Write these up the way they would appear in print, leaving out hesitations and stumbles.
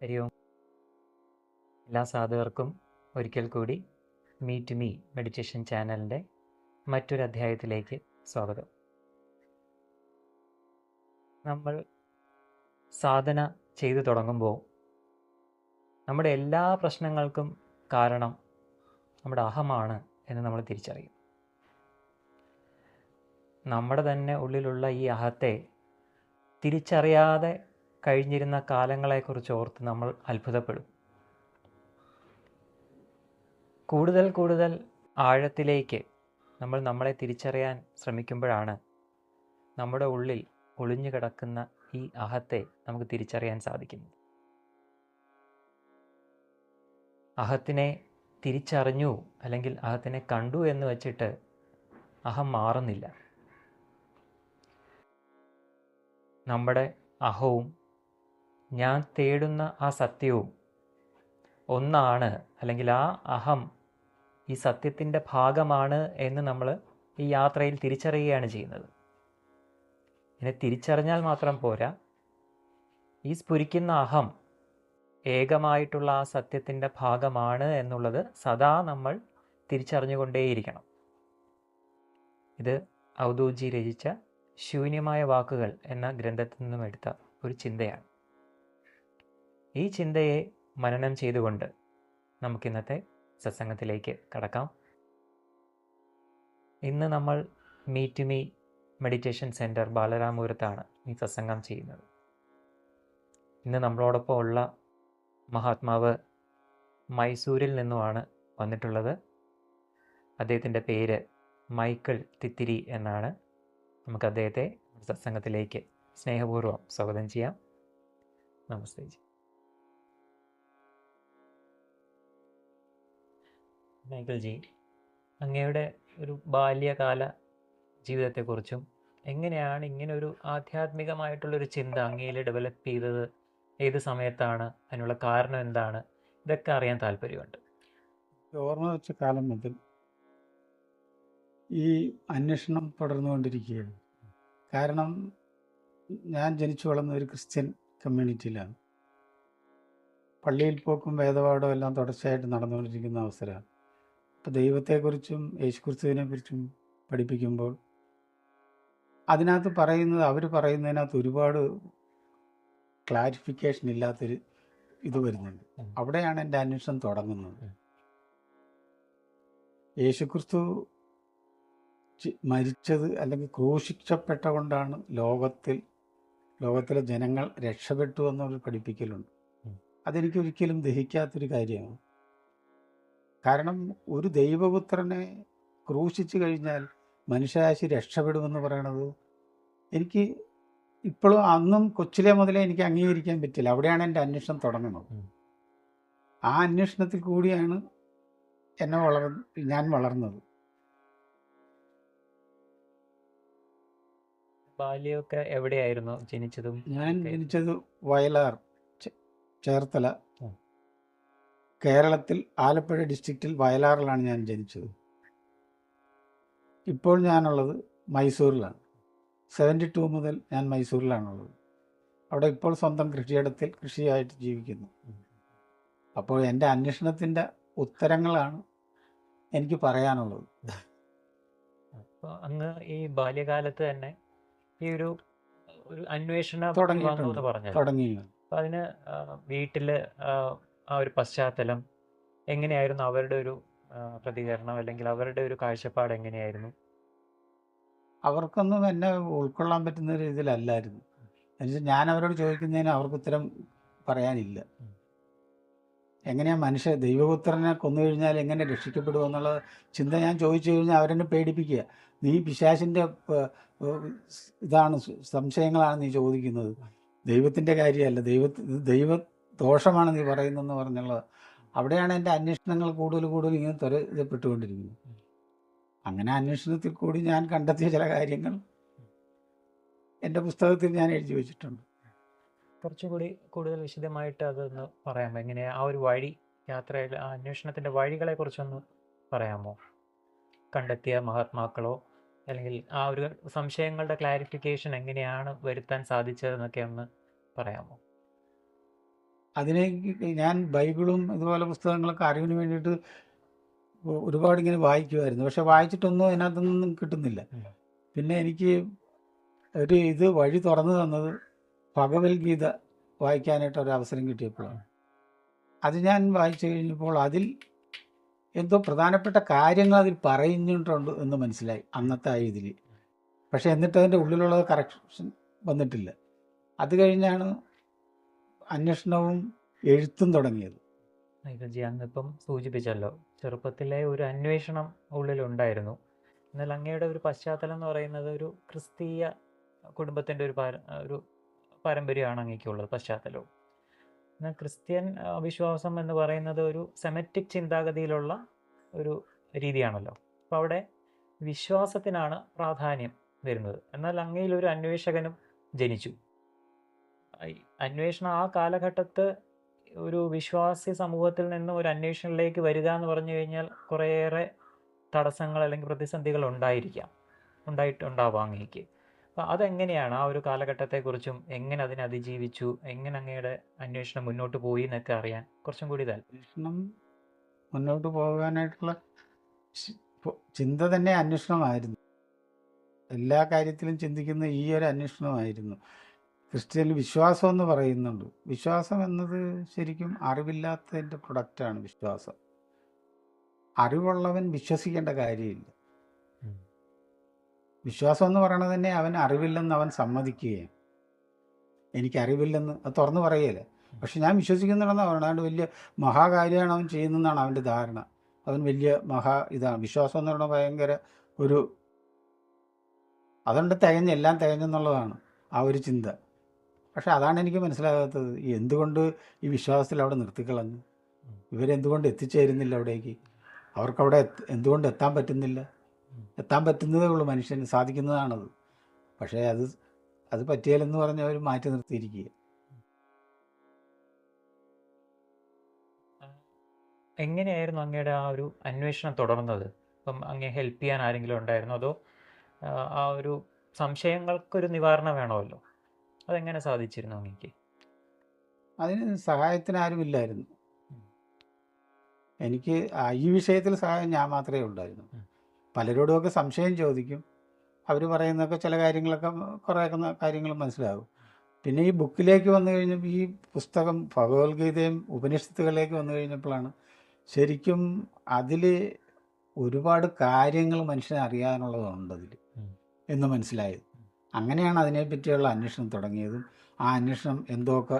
ഹരി ഓം. എല്ലാ സാധുവർക്കും ഒരിക്കൽ കൂടി മീ ടു മീ മെഡിറ്റേഷൻ ചാനലിൻ്റെ മറ്റൊരു അധ്യായത്തിലേക്ക് സ്വാഗതം. നമ്മൾ സാധന ചെയ്തു തുടങ്ങുമ്പോൾ നമ്മുടെ എല്ലാ പ്രശ്നങ്ങൾക്കും കാരണം നമ്മുടെ അഹമാണ് എന്ന് നമ്മൾ തിരിച്ചറിയും. നമ്മുടെ തന്നെ ഉള്ളിലുള്ള ഈ അഹത്തെ തിരിച്ചറിയാതെ കഴിഞ്ഞിരുന്ന കാലങ്ങളെക്കുറിച്ച് ഓർത്ത് നമ്മൾ അത്ഭുതപ്പെടും. കൂടുതൽ ആഴത്തിലേക്ക് നമ്മൾ നമ്മളെ തിരിച്ചറിയാൻ ശ്രമിക്കുമ്പോഴാണ് നമ്മുടെ ഉള്ളിൽ ഒളിഞ്ഞു കിടക്കുന്ന ഈ അഹത്തെ നമുക്ക് തിരിച്ചറിയാൻ സാധിക്കുന്നത്. അഹത്തിനെ തിരിച്ചറിഞ്ഞു അല്ലെങ്കിൽ അഹത്തിനെ കണ്ടു എന്ന് വച്ചിട്ട് അഹം മാറുന്നില്ല. നമ്മുടെ അഹവും ഞാൻ തേടുന്ന ആ സത്യവും ഒന്നാണ്, അല്ലെങ്കിൽ ആ അഹം ഈ സത്യത്തിൻ്റെ ഭാഗമാണ് എന്ന് നമ്മൾ ഈ യാത്രയിൽ തിരിച്ചറിയുകയാണ് ചെയ്യുന്നത്. ഇതിനെ തിരിച്ചറിഞ്ഞാൽ മാത്രം പോരാ, ഈ സ്ഫുരിക്കുന്ന അഹം ഏകമായിട്ടുള്ള ആ സത്യത്തിൻ്റെ ഭാഗമാണ് എന്നുള്ളത് സദാ നമ്മൾ തിരിച്ചറിഞ്ഞുകൊണ്ടേയിരിക്കണം. ഇത് ഔദൂജി രചിച്ച ശൂന്യമായ വാക്കുകൾ എന്ന ഗ്രന്ഥത്തിൽ നിന്നും എടുത്ത ഒരു ചിന്തയാണ്. ഈ ചിന്തയെ മനനം ചെയ്തുകൊണ്ട് നമുക്കിന്നത്തെ സത്സംഗത്തിലേക്ക് കടക്കാം. ഇന്ന് നമ്മൾ me to me meditation centre ബാലരാമപുരത്താണ് ഈ സത്സംഗം ചെയ്യുന്നത്. ഇന്ന് നമ്മളോടൊപ്പം ഉള്ള മഹാത്മാവ് മൈസൂരിൽ നിന്നുമാണ് വന്നിട്ടുള്ളത്. അദ്ദേഹത്തിൻ്റെ പേര് മൈക്കിൾ തിത്തിരി എന്നാണ്. നമുക്ക് അദ്ദേഹത്തെ സത്സംഗത്തിലേക്ക് സ്നേഹപൂർവ്വം സ്വാഗതം ചെയ്യാം. നമസ്തേ ജി. മൈക്കിൾ ജി, അങ്ങയുടെ ഒരു ബാല്യകാല ജീവിതത്തെക്കുറിച്ചും എങ്ങനെയാണ് ഇങ്ങനെ ഒരു ആധ്യാത്മികമായിട്ടുള്ളൊരു ചിന്ത അങ്ങയിൽ ഡെവലപ്പ് ചെയ്തത്, ഏത് സമയത്താണ്, അതിനുള്ള കാരണം എന്താണ്, ഇതൊക്കെ അറിയാൻ താല്പര്യമുണ്ട്. ഓർമ്മ വെച്ച കാലം മുതൽ ഈ അന്വേഷണം തുടർന്നുകൊണ്ടിരിക്കുകയാണ്. കാരണം ഞാൻ ജനിച്ചു വളർന്ന ഒരു ക്രിസ്ത്യൻ കമ്മ്യൂണിറ്റിയിലാണ്. പള്ളിയിൽ പോക്കും വേദപാഠവും എല്ലാം തുടർച്ചയായിട്ട് നടന്നുകൊണ്ടിരിക്കുന്ന അവസരമാണ്. അപ്പോൾ ദൈവത്തെക്കുറിച്ചും യേശുക്രിസ്തുവിനെക്കുറിച്ചും പഠിപ്പിക്കുമ്പോൾ അതിനകത്ത് അവർ പറയുന്നതിനകത്ത് ഒരുപാട് ക്ലാരിഫിക്കേഷൻ ഇല്ലാത്തൊരു ഇത് വരുന്നുണ്ട്. അവിടെയാണ് എൻ്റെ അന്വേഷണം തുടങ്ങുന്നത്. യേശുക്രിസ്തു മരിച്ചത് അല്ലെങ്കിൽ ക്രൂശിക്കപ്പെട്ട കൊണ്ടാണ് ലോകത്തിലെ ജനങ്ങൾ രക്ഷപ്പെട്ടു എന്നൊരു പഠിപ്പിക്കലുണ്ട്. അതെനിക്കൊരിക്കലും ദഹിക്കാത്തൊരു കാര്യമാണ്. കാരണം ഒരു ദൈവപുത്രനെ ക്രൂശിച്ചു കഴിഞ്ഞാൽ മനുഷ്യരാശി രക്ഷപ്പെടുമെന്ന് പറയണത് എനിക്ക് ഇപ്പോഴും അന്നും കൊച്ചിലെ മുതലേ എനിക്ക് അംഗീകരിക്കാൻ പറ്റില്ല. അവിടെയാണ് എൻ്റെ അന്വേഷണം തുടങ്ങുന്നത്. ആ അന്വേഷണത്തിൽ കൂടിയാണ് ഞാൻ വളർന്നത്. ബാല്യമൊക്കെ എവിടെയായിരുന്നു ജനിച്ചതും? ഞാൻ ജനിച്ചത് വയലാർ, ചേർത്തല, കേരളത്തിൽ ആലപ്പുഴ ഡിസ്ട്രിക്റ്റിൽ വയലാറിലാണ് ഞാൻ ജനിച്ചത്. ഇപ്പോൾ ഞാനുള്ളത് മൈസൂരിലാണ്. 72 മുതൽ ഞാൻ മൈസൂരിലാണുള്ളത്. അവിടെ ഇപ്പോൾ സ്വന്തം കൃഷിയിടത്തിൽ കൃഷിയായിട്ട് ജീവിക്കുന്നു. അപ്പോൾ എൻ്റെ അന്വേഷണത്തിൻ്റെ ഉത്തരങ്ങളാണ് എനിക്ക് പറയാനുള്ളത്. അപ്പോൾ അങ്ങ് ഈ ബാല്യകാലത്ത് തന്നെ ഈ ഒരു അന്വേഷണം തുടങ്ങി. അപ്പോൾ അതിന് വീട്ടിൽ ആ ഒരു പശ്ചാത്തലം എങ്ങനെയായിരുന്നു? അവരുടെ ഒരു പ്രതികരണം അല്ലെങ്കിൽ അവരുടെ ഒരു കാഴ്ചപ്പാട് എങ്ങനെയായിരുന്നു? അവർക്കൊന്നും എന്നെ ഉൾക്കൊള്ളാൻ പറ്റുന്ന രീതിയിലല്ലായിരുന്നു. എന്നുവെച്ചാൽ ഞാൻ അവരോട് ചോദിക്കുന്നതിന് അവർക്ക് ഉത്തരം പറയാനില്ല. എങ്ങനെയാ ദൈവപുത്രനെ കൊന്നു കഴിഞ്ഞാൽ എങ്ങനെ രക്ഷിക്കപ്പെടുമെന്നുള്ള ചിന്ത ഞാൻ ചോദിച്ചു കഴിഞ്ഞാൽ അവരെന്നെ പേടിപ്പിക്കുക. നീ പിശാചിൻ്റെ സംശയങ്ങളാണ് നീ ചോദിക്കുന്നത്, ദൈവത്തിൻ്റെ കാര്യമല്ല, ദൈവ ദോഷമാണ് നീ പറയുന്നതെന്ന് പറഞ്ഞുള്ളത്. അവിടെയാണ് എൻ്റെ അന്വേഷണങ്ങൾ കൂടുതൽ ഇങ്ങനെ ത്വരിതപ്പെട്ടുകൊണ്ടിരിക്കുന്നത്. അങ്ങനെ അന്വേഷണത്തിൽ കൂടി ഞാൻ കണ്ടെത്തിയ ചില കാര്യങ്ങൾ എൻ്റെ പുസ്തകത്തിൽ ഞാൻ എഴുതി വെച്ചിട്ടുണ്ട്. കുറച്ചുകൂടി കൂടുതൽ വിശദമായിട്ട് അതൊന്ന് പറയാമോ? എങ്ങനെ ആ ഒരു വഴി, യാത്രയിൽ ആ അന്വേഷണത്തിൻ്റെ വഴികളെ കുറിച്ചൊന്ന് പറയാമോ? കണ്ടെത്തിയ മഹാത്മാക്കളോ അല്ലെങ്കിൽ ആ ഒരു സംശയങ്ങളുടെ ക്ലാരിഫിക്കേഷൻ എങ്ങനെയാണ് വരുത്താൻ സാധിച്ചതെന്നൊക്കെ ഒന്ന് പറയാമോ? അതിനെ ഞാൻ ബൈബിളും ഇതുപോലെ പുസ്തകങ്ങളൊക്കെ അറിവിന് വേണ്ടിയിട്ട് ഒരുപാട് ഇങ്ങനെ വായിക്കുമായിരുന്നു. പക്ഷെ വായിച്ചിട്ടൊന്നും അതിനകത്തൊന്നും കിട്ടുന്നില്ല. പിന്നെ എനിക്ക് ഇത് വഴി തുറന്നു തന്നത് ഭഗവത്ഗീത വായിക്കാനായിട്ട് ഒരു അവസരം കിട്ടിയപ്പോഴാണ്. അത് ഞാൻ വായിച്ചു കഴിഞ്ഞപ്പോൾ അതിൽ എന്തോ പ്രധാനപ്പെട്ട കാര്യങ്ങൾ അതിൽ പറയുന്നുണ്ട് എന്ന് മനസ്സിലായി അന്നത്തെ ആ ഇതിൽ. പക്ഷെ എന്നിട്ട് അതിൻ്റെ ഉള്ളിലുള്ള കറക്ഷൻ വന്നിട്ടില്ല. അത് കഴിഞ്ഞാണ് അന്വേഷണവും എഴുത്തും തുടങ്ങിയത്. മൈക്കിൾജി അങ്ങിപ്പം സൂചിപ്പിച്ചല്ലോ, ചെറുപ്പത്തിലെ ഒരു അന്വേഷണം ഉള്ളിലുണ്ടായിരുന്നു. എന്നാൽ അങ്ങയുടെ ഒരു പശ്ചാത്തലം എന്ന് പറയുന്നത് ഒരു ക്രിസ്തീയ കുടുംബത്തിൻ്റെ ഒരു പാരമ്പര്യമാണ് അങ്ങേക്കുള്ളത്, പശ്ചാത്തലവും. എന്നാൽ ക്രിസ്ത്യൻ വിശ്വാസം എന്ന് പറയുന്നത് ഒരു സെമറ്റിക് ചിന്താഗതിയിലുള്ള ഒരു രീതിയാണല്ലോ. അപ്പോൾ അവിടെ വിശ്വാസത്തിനാണ് പ്രാധാന്യം വരുന്നത്. എന്നാൽ അങ്ങയിലൊരു അന്വേഷകനും ജനിച്ചു. അന്വേഷണം ആ കാലഘട്ടത്ത് ഒരു വിശ്വാസി സമൂഹത്തിൽ നിന്നും ഒരു അന്വേഷണത്തിലേക്ക് വരിക എന്ന് പറഞ്ഞു കഴിഞ്ഞാൽ കുറേയേറെ തടസ്സങ്ങൾ അല്ലെങ്കിൽ പ്രതിസന്ധികൾ ഉണ്ടായിട്ടുണ്ടാവാം അങ്ങേക്ക്. അപ്പോൾ അതെങ്ങനെയാണ് ആ ഒരു കാലഘട്ടത്തെക്കുറിച്ചും എങ്ങനെ അതിനെ അതിജീവിച്ചു, എങ്ങനെ അങ്ങയുടെ അന്വേഷണം മുന്നോട്ട് പോയി എന്നൊക്കെ അറിയാൻ കുറച്ചും കൂടി അന്വേഷണം മുന്നോട്ട് പോകാനായിട്ടുള്ള ചിന്ത തന്നെ അന്വേഷണമായിരുന്നു. എല്ലാ കാര്യത്തിലും ചിന്തിക്കുന്ന ഈ ഒരു അന്വേഷണമായിരുന്നു. ക്രിസ്ത്യൻ വിശ്വാസം എന്ന് പറയുന്നുണ്ട്. വിശ്വാസം എന്നത് ശരിക്കും അറിവില്ലാത്തതിൻ്റെ പ്രൊഡക്റ്റാണ് വിശ്വാസം. അറിവുള്ളവൻ വിശ്വസിക്കേണ്ട കാര്യമില്ല. വിശ്വാസം എന്ന് പറയണത് തന്നെ അവൻ അറിവില്ലെന്ന് അവൻ സമ്മതിക്കുകയും എനിക്കറിവില്ലെന്ന് അത് തുറന്നു പറയുകയില്ല. പക്ഷെ ഞാൻ വിശ്വസിക്കുന്നുണ്ടെന്ന് പറയണം. അതുകൊണ്ട് വലിയ മഹാകാര്യമാണ് അവൻ ചെയ്യുന്നതെന്നാണ് അവൻ്റെ ധാരണ. അവൻ വലിയ ഇതാണ്. വിശ്വാസം എന്ന് പറയുന്നത് ഭയങ്കര ഒരു അതുകൊണ്ട് എല്ലാം തികഞ്ഞെന്നുള്ളതാണ് ആ ഒരു ചിന്ത. പക്ഷെ അതാണ് എനിക്ക് മനസ്സിലാകാത്തത്. എന്തുകൊണ്ട് ഈ വിശ്വാസത്തിൽ അവിടെ നിർത്തിക്കളഞ്ഞു? ഇവരെന്തുകൊണ്ട് എത്തിച്ചേരുന്നില്ല അവിടേക്ക്? അവർക്കവിടെ എന്തുകൊണ്ട് എത്താൻ പറ്റുന്നില്ല? എത്താൻ പറ്റുന്നതേ ഉള്ളൂ, മനുഷ്യന് സാധിക്കുന്നതാണത്. പക്ഷേ അത് പറ്റിയാലെന്ന് പറഞ്ഞ് അവർ മാറ്റി നിർത്തിയിരിക്കുക. എങ്ങനെയായിരുന്നു അങ്ങയുടെ ആ ഒരു അന്വേഷണം തുടർന്നത്? അപ്പം അങ്ങേ ഹെൽപ്പ് ചെയ്യാൻ ആരെങ്കിലും ഉണ്ടായിരുന്നോ, അതോ ആ ഒരു സംശയങ്ങൾക്കൊരു നിവാരണം വേണമല്ലോ, അതെങ്ങനെ സാധിച്ചിരുന്നു അങ്ങേക്ക്? അതിന് സഹായത്തിന് ആരുമില്ലായിരുന്നു. എനിക്ക് ഈ വിഷയത്തിൽ സഹായം ഞാൻ മാത്രമേ ഉണ്ടായിരുന്നു. പലരോടുമൊക്കെ സംശയം ചോദിക്കും. അവർ പറയുന്നതൊക്കെ ചില കാര്യങ്ങളൊക്കെ കുറേയൊക്കെ കാര്യങ്ങൾ മനസ്സിലാകും. പിന്നെ ഈ ബുക്കിലേക്ക് വന്നു കഴിഞ്ഞപ്പോൾ, ഈ പുസ്തകം ഭഗവത്ഗീതയും ഉപനിഷത്തുകളിലേക്ക് വന്നു കഴിഞ്ഞപ്പോഴാണ് ശരിക്കും അതിൽ ഒരുപാട് കാര്യങ്ങൾ മനുഷ്യനെ അറിയാനുള്ളതുണ്ട് അതിൽ എന്ന് മനസ്സിലായത്. അങ്ങനെയാണ് അതിനെപ്പറ്റിയുള്ള അന്വേഷണം തുടങ്ങിയതും. ആ അന്വേഷണം എന്തൊക്കെ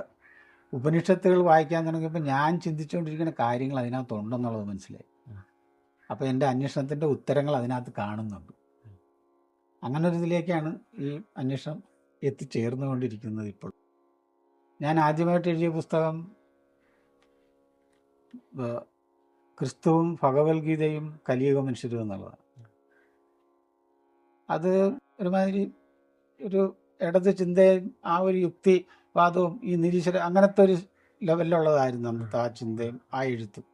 ഉപനിഷത്തുകൾ വായിക്കാൻ തുടങ്ങിയപ്പോൾ ഞാൻ ചിന്തിച്ചുകൊണ്ടിരിക്കുന്ന കാര്യങ്ങൾ അതിനകത്തുണ്ടെന്നുള്ളത് മനസ്സിലായി. അപ്പോൾ എൻ്റെ അന്വേഷണത്തിൻ്റെ ഉത്തരങ്ങൾ അതിനകത്ത് കാണുന്നുണ്ട്. അങ്ങനെ ഒരു ഇതിലേക്കാണ് ഈ അന്വേഷണം എത്തിച്ചേർന്നുകൊണ്ടിരിക്കുന്നത് ഇപ്പോൾ. ഞാൻ ആദ്യമായിട്ട് എഴുതിയ പുസ്തകം ക്രിസ്തുവും ഭഗവത്ഗീതയും കലിയുഗ മനുഷ്യരും എന്നുള്ളതാണ്. അത് ഒരുമാതിരി ഒരു ഇടത് ചിന്തയും ആ ഒരു യുക്തിവാദവും ഈ നിരീശ്വര അങ്ങനത്തെ ഒരു ലെവലിലുള്ളതായിരുന്നു അന്നത്തെ ആ ചിന്തയും ആ എഴുത്തും.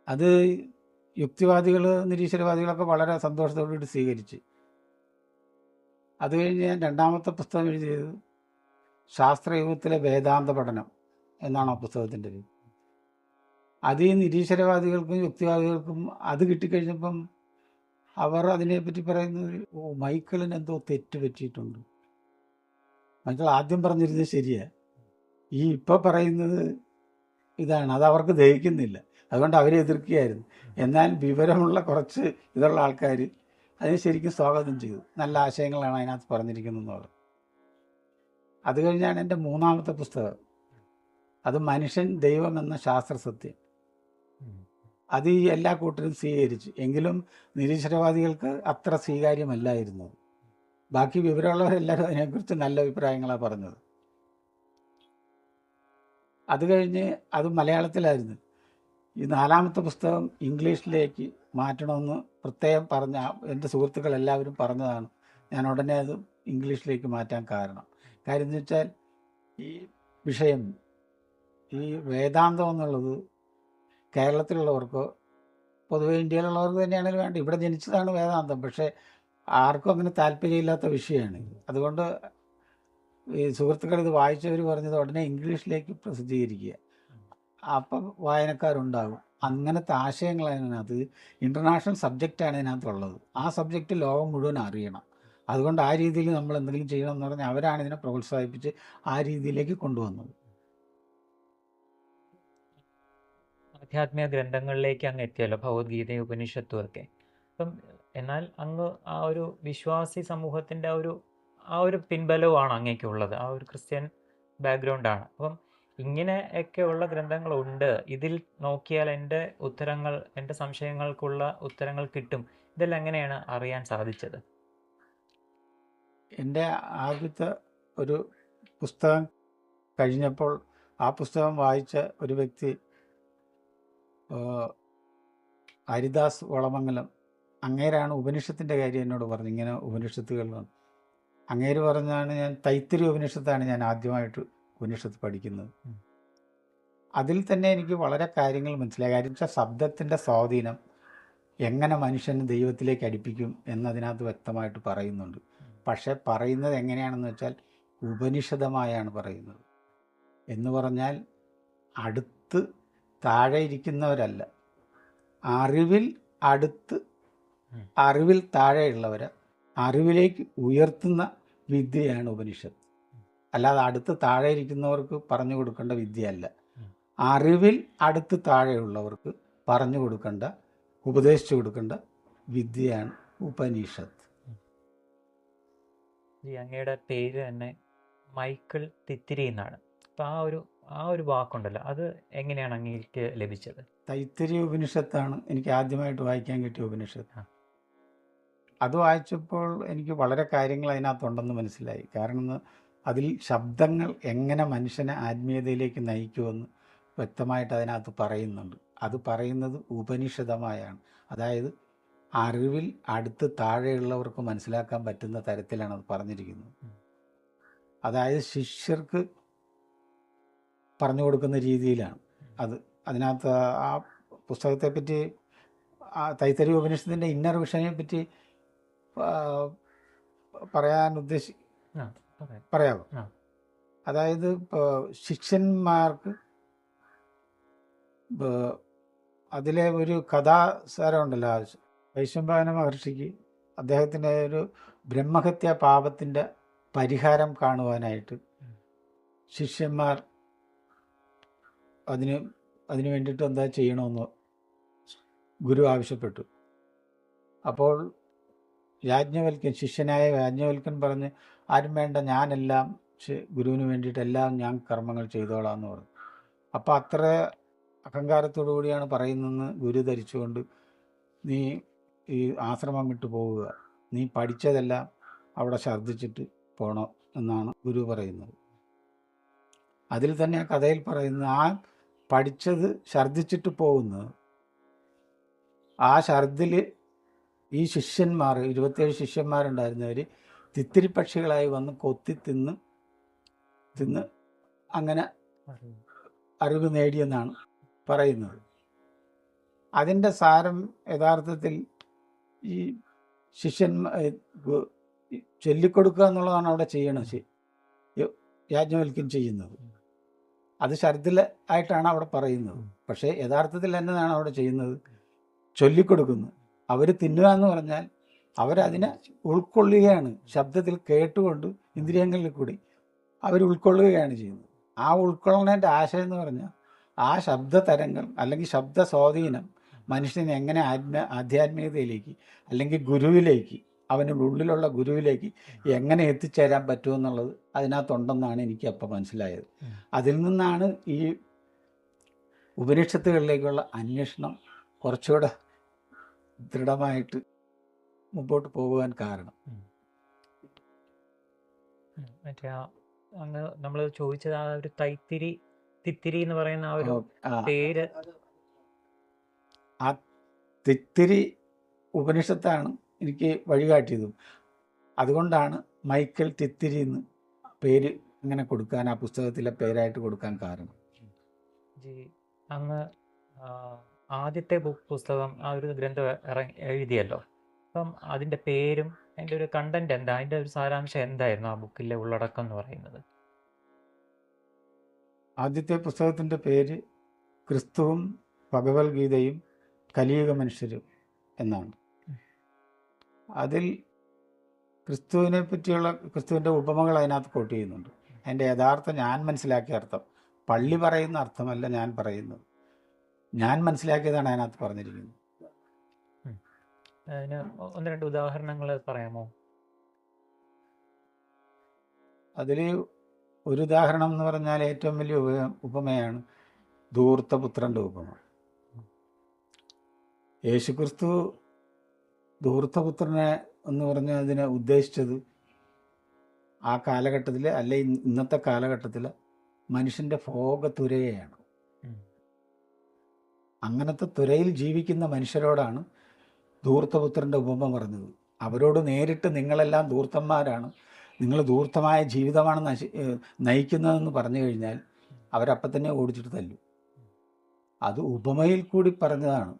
അത് യുക്തിവാദികൾ നിരീശ്വരവാദികളൊക്കെ വളരെ സന്തോഷത്തോടുകൂടി സ്വീകരിച്ച്. അത് കഴിഞ്ഞ് ഞാൻ രണ്ടാമത്തെ പുസ്തകം എഴുതിയത് ശാസ്ത്രയുഗത്തിലെ വേദാന്ത പഠനം എന്നാണ് ആ പുസ്തകത്തിൻ്റെ പേര്. അത് ഈ നിരീശ്വരവാദികൾക്കും യുക്തിവാദികൾക്കും അത് കിട്ടിക്കഴിഞ്ഞപ്പം അവർ അതിനെപ്പറ്റി പറയുന്നത്, മൈക്കിളിന് എന്തോ തെറ്റ് പറ്റിയിട്ടുണ്ട്. മൈക്കിൾ ആദ്യം പറഞ്ഞിരുന്നത് ശരിയാ, ഈ ഇപ്പം പറയുന്നത് ഇതാണ്, അത് അവർക്ക് ദഹിക്കുന്നില്ല. അതുകൊണ്ട് അവരെ എതിർക്കുകയായിരുന്നു. എന്നാൽ വിവരമുള്ള കുറച്ച് ഇതുള്ള ആൾക്കാർ അതിന് ശരിക്കും സ്വാഗതം ചെയ്തു. നല്ല ആശയങ്ങളാണ് അതിനകത്ത് പറഞ്ഞിരിക്കുന്നതെന്ന് പറഞ്ഞു. അത് കഴിഞ്ഞാണ് എൻ്റെ മൂന്നാമത്തെ പുസ്തകം. അത് മനുഷ്യൻ ദൈവം എന്ന ശാസ്ത്രസത്യം. അത് ഈ എല്ലാ കൂട്ടരും സ്വീകരിച്ചു. എങ്കിലും നിരീശ്വരവാദികൾക്ക് അത്ര സ്വീകാര്യമല്ലായിരുന്നു. ബാക്കി വിവരമുള്ളവരെല്ലാവരും അതിനെക്കുറിച്ച് നല്ല അഭിപ്രായങ്ങളാണ് പറഞ്ഞത്. അത് കഴിഞ്ഞ് അത് മലയാളത്തിലായിരുന്നു. ഈ നാലാമത്തെ പുസ്തകം ഇംഗ്ലീഷിലേക്ക് മാറ്റണമെന്ന് പ്രത്യേകം പറഞ്ഞ എൻ്റെ സുഹൃത്തുക്കളെല്ലാവരും പറഞ്ഞതാണ്. ഞാൻ ഉടനെ അത് ഇംഗ്ലീഷിലേക്ക് മാറ്റാൻ കാര്യം എന്ന് വെച്ചാൽ, ഈ വിഷയം, ഈ വേദാന്തം എന്നുള്ളത് കേരളത്തിലുള്ളവർക്കോ പൊതുവെ ഇന്ത്യയിലുള്ളവർക്ക് തന്നെയാണെങ്കിലും വേണ്ട, ഇവിടെ ജനിച്ചതാണ് വേദാന്തം. പക്ഷേ ആർക്കും അങ്ങനെ താല്പര്യമില്ലാത്ത വിഷയമാണ്. അതുകൊണ്ട് ഈ സുഹൃത്തുക്കൾ ഇത് വായിച്ചവർ പറഞ്ഞത് ഉടനെ ഇംഗ്ലീഷിലേക്ക് പ്രസിദ്ധീകരിക്കുക. അപ്പം വായനക്കാരുണ്ടാകും. അങ്ങനത്തെ ആശയങ്ങളാണ് ഇതിനകത്ത്. ഇൻ്റർനാഷണൽ സബ്ജക്റ്റാണ് ഇതിനകത്തുള്ളത്. ആ സബ്ജക്റ്റ് ലോകം മുഴുവൻ അറിയണം. അതുകൊണ്ട് ആ രീതിയിൽ നമ്മൾ എന്തെങ്കിലും ചെയ്യണം എന്ന് പറഞ്ഞാൽ അവരാണ് ഇതിനെ പ്രോത്സാഹിപ്പിച്ച് ആ രീതിയിലേക്ക് കൊണ്ടുവന്നത്. ആധ്യാത്മിക ഗ്രന്ഥങ്ങളിലേക്ക് അങ്ങ് എത്തിയല്ലോ, ഭഗവത്ഗീതയും ഉപനിഷത്തും ഒക്കെ. അപ്പം എന്നാൽ അങ്ങ് ആ ഒരു വിശ്വാസി സമൂഹത്തിൻ്റെ ആ ഒരു പിൻബലവുമാണ് അങ്ങേക്കുള്ളത്, ആ ഒരു ക്രിസ്ത്യൻ ബാക്ക്ഗ്രൗണ്ടാണ്. അപ്പം ഇങ്ങനെ ഒക്കെയുള്ള ഗ്രന്ഥങ്ങളുണ്ട്, ഇതിൽ നോക്കിയാൽ എൻ്റെ സംശയങ്ങൾക്കുള്ള ഉത്തരങ്ങൾ കിട്ടും. ഇതെല്ലാം എങ്ങനെയാണ് അറിയാൻ സാധിച്ചത്? എൻ്റെ ആദ്യത്തെ ഒരു പുസ്തകം കഴിഞ്ഞപ്പോൾ ആ പുസ്തകം വായിച്ച ഒരു വ്യക്തി, ഹരിദാസ് വളമംഗലം, അങ്ങേരാണ് ഉപനിഷത്തിൻ്റെ കാര്യം എന്നോട് പറഞ്ഞു. ഇങ്ങനെ ഉപനിഷത്തുകളിലാണ് അങ്ങേര് പറഞ്ഞാണ് ഞാൻ തൈത്തിരി ഉപനിഷത്താണ് ഞാൻ ആദ്യമായിട്ട് ഉപനിഷത്ത് പഠിക്കുന്നത്. അതിൽ തന്നെ എനിക്ക് വളരെ കാര്യങ്ങൾ മനസ്സിലായി. കാര്യം വെച്ചാൽ ശബ്ദത്തിൻ്റെ സ്വാധീനം എങ്ങനെ മനുഷ്യന് ദൈവത്തിലേക്ക് അടുപ്പിക്കും എന്നതിനകത്ത് വ്യക്തമായിട്ട് പറയുന്നുണ്ട്. പക്ഷെ പറയുന്നത് എങ്ങനെയാണെന്ന് വെച്ചാൽ ഉപനിഷദമായാണ് പറയുന്നത്. എന്ന് പറഞ്ഞാൽ അടുത്ത് താഴെ ഇരിക്കുന്നവരല്ല, അറിവിൽ താഴെയുള്ളവരെ അറിവിലേക്ക് ഉയർത്തുന്ന വിദ്യയാണ് ഉപനിഷത്ത്. അല്ലാതെ അടുത്ത് താഴെ ഇരിക്കുന്നവർക്ക് പറഞ്ഞു കൊടുക്കേണ്ട വിദ്യയല്ല. അറിവിൽ അടുത്ത് താഴെയുള്ളവർക്ക് പറഞ്ഞു കൊടുക്കേണ്ട, ഉപദേശിച്ചു കൊടുക്കേണ്ട വിദ്യയാണ് ഉപനിഷത്ത്. അങ്ങയുടെ പേര് തന്നെ മൈക്കിൾ തിത്തിരി എന്നാണ്. അപ്പം ആ ഒരു വാക്കുണ്ടല്ലോ, അത് എങ്ങനെയാണ് അങ്ങേക്ക് ലഭിച്ചത്? തൈത്തിരി ഉപനിഷത്താണ് എനിക്ക് ആദ്യമായിട്ട് വായിക്കാൻ കിട്ടിയ ഉപനിഷത്ത്. അത് വായിച്ചപ്പോൾ എനിക്ക് വളരെ കാര്യങ്ങൾ അതിനകത്തുണ്ടെന്ന് മനസ്സിലായി. കാരണം അതിൽ ശബ്ദങ്ങൾ എങ്ങനെ മനുഷ്യനെ ആത്മീയതയിലേക്ക് നയിക്കുമെന്ന് വ്യക്തമായിട്ട് അതിനകത്ത് പറയുന്നുണ്ട്. അത് പറയുന്നത് ഉപനിഷദമായാണ്. അതായത് അറിവിൽ അടുത്ത് താഴെയുള്ളവർക്ക് മനസ്സിലാക്കാൻ പറ്റുന്ന തരത്തിലാണ് അത് പറഞ്ഞിരിക്കുന്നത്. അതായത് ശിഷ്യർക്ക് പറഞ്ഞു കൊടുക്കുന്ന രീതിയിലാണ് അത്. അതിനകത്ത് ആ പുസ്തകത്തെപ്പറ്റി, ആ തൈത്തരി ഉപനിഷത്തിൻ്റെ ഇന്നർ വിഷനെ പറ്റി പറയാമോ? അതായത് ശിഷ്യന്മാർക്ക് അതിലെ ഒരു കഥാസാരമുണ്ടല്ലോ, വൈശമ്പായന മഹർഷിക്ക് അദ്ദേഹത്തിൻ്റെ ഒരു ബ്രഹ്മഹത്യാ പാപത്തിൻ്റെ പരിഹാരം കാണുവാനായിട്ട് ശിഷ്യന്മാർ അതിന് വേണ്ടിയിട്ട് എന്താ ചെയ്യണമെന്ന് ഗുരു ആവശ്യപ്പെട്ടു. അപ്പോൾ ശിഷ്യനായ യാജ്ഞവൽക്കൻ പറഞ്ഞ്, ആരും വേണ്ട, ഞാനെല്ലാം ഗുരുവിന് വേണ്ടിയിട്ടെല്ലാം ഞാൻ കർമ്മങ്ങൾ ചെയ്തോളാം എന്ന് പറഞ്ഞു. അപ്പോൾ അത്ര അഹങ്കാരത്തോടു കൂടിയാണ് പറയുന്നതെന്ന് ഗുരു ധരിച്ചുകൊണ്ട്, നീ ഈ ആശ്രമം വിട്ടു പോവുക, നീ പഠിച്ചതെല്ലാം അവിടെ ഛർദ്ദിച്ചിട്ട് പോകണം എന്നാണ് ഗുരു പറയുന്നത്. അതിൽ തന്നെ ആ കഥയിൽ പറയുന്നത്, ആ പഠിച്ചത് ഛർദ്ദിച്ചിട്ട് പോകുന്നത്, ആ ഛർദിൽ ഈ ശിഷ്യന്മാർ 27 ശിഷ്യന്മാരുണ്ടായിരുന്നവർ തിത്തിരി പക്ഷികളായി വന്ന് കൊത്തി തിന്ന് അങ്ങനെ അറിവ് നേടിയെന്നാണ് പറയുന്നത്. അതിൻ്റെ സാരം യഥാർത്ഥത്തിൽ ഈ ചൊല്ലിക്കൊടുക്കുക എന്നുള്ളതാണ് അവിടെ ചെയ്യണത്, യാജ്ഞവൽക്കൻ ചെയ്യുന്നത്. അത് ഛർദിലായിട്ടാണ് അവിടെ പറയുന്നത്. പക്ഷേ യഥാർത്ഥത്തിൽ എന്നതാണ് അവിടെ ചെയ്യുന്നത്? ചൊല്ലിക്കൊടുക്കുന്നു. അവർ തിന്നുക എന്ന് പറഞ്ഞാൽ അവരതിനെ ഉൾക്കൊള്ളുകയാണ്. ശബ്ദത്തിൽ കേട്ടുകൊണ്ട് ഇന്ദ്രിയങ്ങളിൽ കൂടി അവർ ഉൾക്കൊള്ളുകയാണ് ചെയ്യുന്നത്. ആ ഉൾക്കൊള്ളുന്നതിൻ്റെ ആശയം എന്ന് പറഞ്ഞാൽ ആ ശബ്ദതരംഗം അല്ലെങ്കിൽ ശബ്ദ സ്വാധീനം മനുഷ്യനെ എങ്ങനെ ആധ്യാത്മികതയിലേക്ക് അല്ലെങ്കിൽ ഗുരുവിലേക്ക്, അവൻ്റെ ഉള്ളിലുള്ള ഗുരുവിലേക്ക് എങ്ങനെ എത്തിച്ചേരാൻ പറ്റുമെന്നുള്ളത് അതിനകത്തുണ്ടെന്നാണ് എനിക്ക് അപ്പം മനസ്സിലായത്. അതിൽ നിന്നാണ് ഈ ഉപനിഷത്തുകളിലേക്കുള്ള അന്വേഷണം കുറച്ചുകൂടെ ദൃഢമായിട്ട് മുമ്പോട്ട് പോകുവാൻ കാരണം. മറ്റേ അന്ന് നമ്മൾ ചോദിച്ചത് ആ ഒരു തിത്തിരി എന്ന് പറയുന്ന ആ ഒരു പേര്, ആ തിത്തിരി ഉപനിഷത്താണ് എനിക്ക് വഴികാട്ടിയതും. അതുകൊണ്ടാണ് മൈക്കിൾ തിത്തിരി എന്ന് പേര് ഇങ്ങനെ കൊടുക്കാൻ, ആ പുസ്തകത്തിലെ പേരായിട്ട് കൊടുക്കാൻ കാരണം. അങ്ങ് ആദ്യത്തെ പുസ്തകം, ആ ഒരു ഗ്രന്ഥം എഴുതിയല്ലോ, അപ്പം അതിൻ്റെ പേരും അതിൻ്റെ ഒരു കണ്ടന്റ് എന്താ, അതിൻ്റെ ഒരു സാരാംശം എന്തായിരുന്നു ആ ബുക്കിലെ ഉള്ളടക്കം എന്ന് പറയുന്നത്? ആദ്യത്തെ പുസ്തകത്തിൻ്റെ പേര് ക്രിസ്തുവും ഭഗവത്ഗീതയും കലിയുഗ മനുഷ്യരും എന്നാണ്. അതിൽ ക്രിസ്തുവിനെ പറ്റിയുള്ള ക്രിസ്തുവിൻ്റെ ഉപമകൾ അതിനകത്ത് കോട്ട് ചെയ്യുന്നുണ്ട്. അതിൻ്റെ യഥാർത്ഥം ഞാൻ മനസ്സിലാക്കിയ അർത്ഥം, പള്ളി പറയുന്ന അർത്ഥമല്ല ഞാൻ പറയുന്നത്, ഞാൻ മനസ്സിലാക്കിയതാണ് അതിനകത്ത് പറഞ്ഞിരിക്കുന്നത്. അതിന് ഒന്ന് രണ്ട് ഉദാഹരണങ്ങൾ പറയാമോ? അതിൽ ഒരു ഉദാഹരണം എന്ന് പറഞ്ഞാൽ ഏറ്റവും വലിയ ഉപമയാണ് ധൂർത്തപുത്രൻ്റെ ഉപമ. യേശുക്രിസ്തു ധൂർത്തപുത്രനെ എന്ന് പറഞ്ഞതിനെ ഉദ്ദേശിച്ചത് ആ കാലഘട്ടത്തിൽ, അല്ലെ ഇന്നത്തെ കാലഘട്ടത്തിൽ മനുഷ്യൻ്റെ ഭോഗത്തുരയെയാണ്. അങ്ങനത്തെ തുരയിൽ ജീവിക്കുന്ന മനുഷ്യരോടാണ് ധൂർത്തപുത്രൻ്റെ ഉപമ പറഞ്ഞത്. അവരോട് നേരിട്ട് നിങ്ങളെല്ലാം ധൂർത്തന്മാരാണ്, നിങ്ങൾ ധൂർത്തമായ ജീവിതമാണ് നയിക്കുന്നതെന്ന് പറഞ്ഞു കഴിഞ്ഞാൽ അവരപ്പം തന്നെ ഓടിച്ചിട്ട് തല്ലും. അത് ഉപമയിൽ കൂടി പറഞ്ഞതാണ്.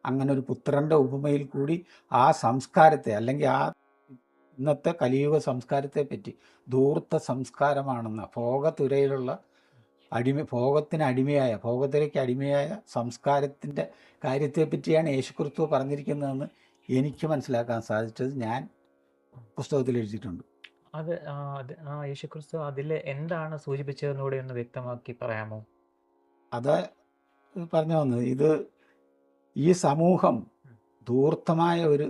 അങ്ങനെ ഒരു പുത്രൻ്റെ ഉപമയിൽ കൂടി ആ സംസ്കാരത്തെ, അല്ലെങ്കിൽ ആ ഇന്നത്തെ കലിയുഗ സംസ്കാരത്തെ പറ്റി, ധൂർത്ത സംസ്കാരമാണെന്ന ഭോഗത്തുരയിലുള്ള ഭോഗത്തിലേക്ക് അടിമയായ സംസ്കാരത്തിൻ്റെ കാര്യത്തെപ്പറ്റിയാണ് യേശുക്രിസ്തു പറഞ്ഞിരിക്കുന്നതെന്ന് എനിക്ക് മനസ്സിലാക്കാൻ സാധിച്ചത് ഞാൻ പുസ്തകത്തിൽ എഴുതിയിട്ടുണ്ട്. അത് യേശുക്രിസ്തു അതിൽ എന്താണ് സൂചിപ്പിച്ചതെന്നുകൂടി ഒന്ന് വ്യക്തമാക്കി പറയാമോ? അത് പറഞ്ഞു വന്നത്, ഇത് ഈ സമൂഹം ധൂർത്തമായ ഒരു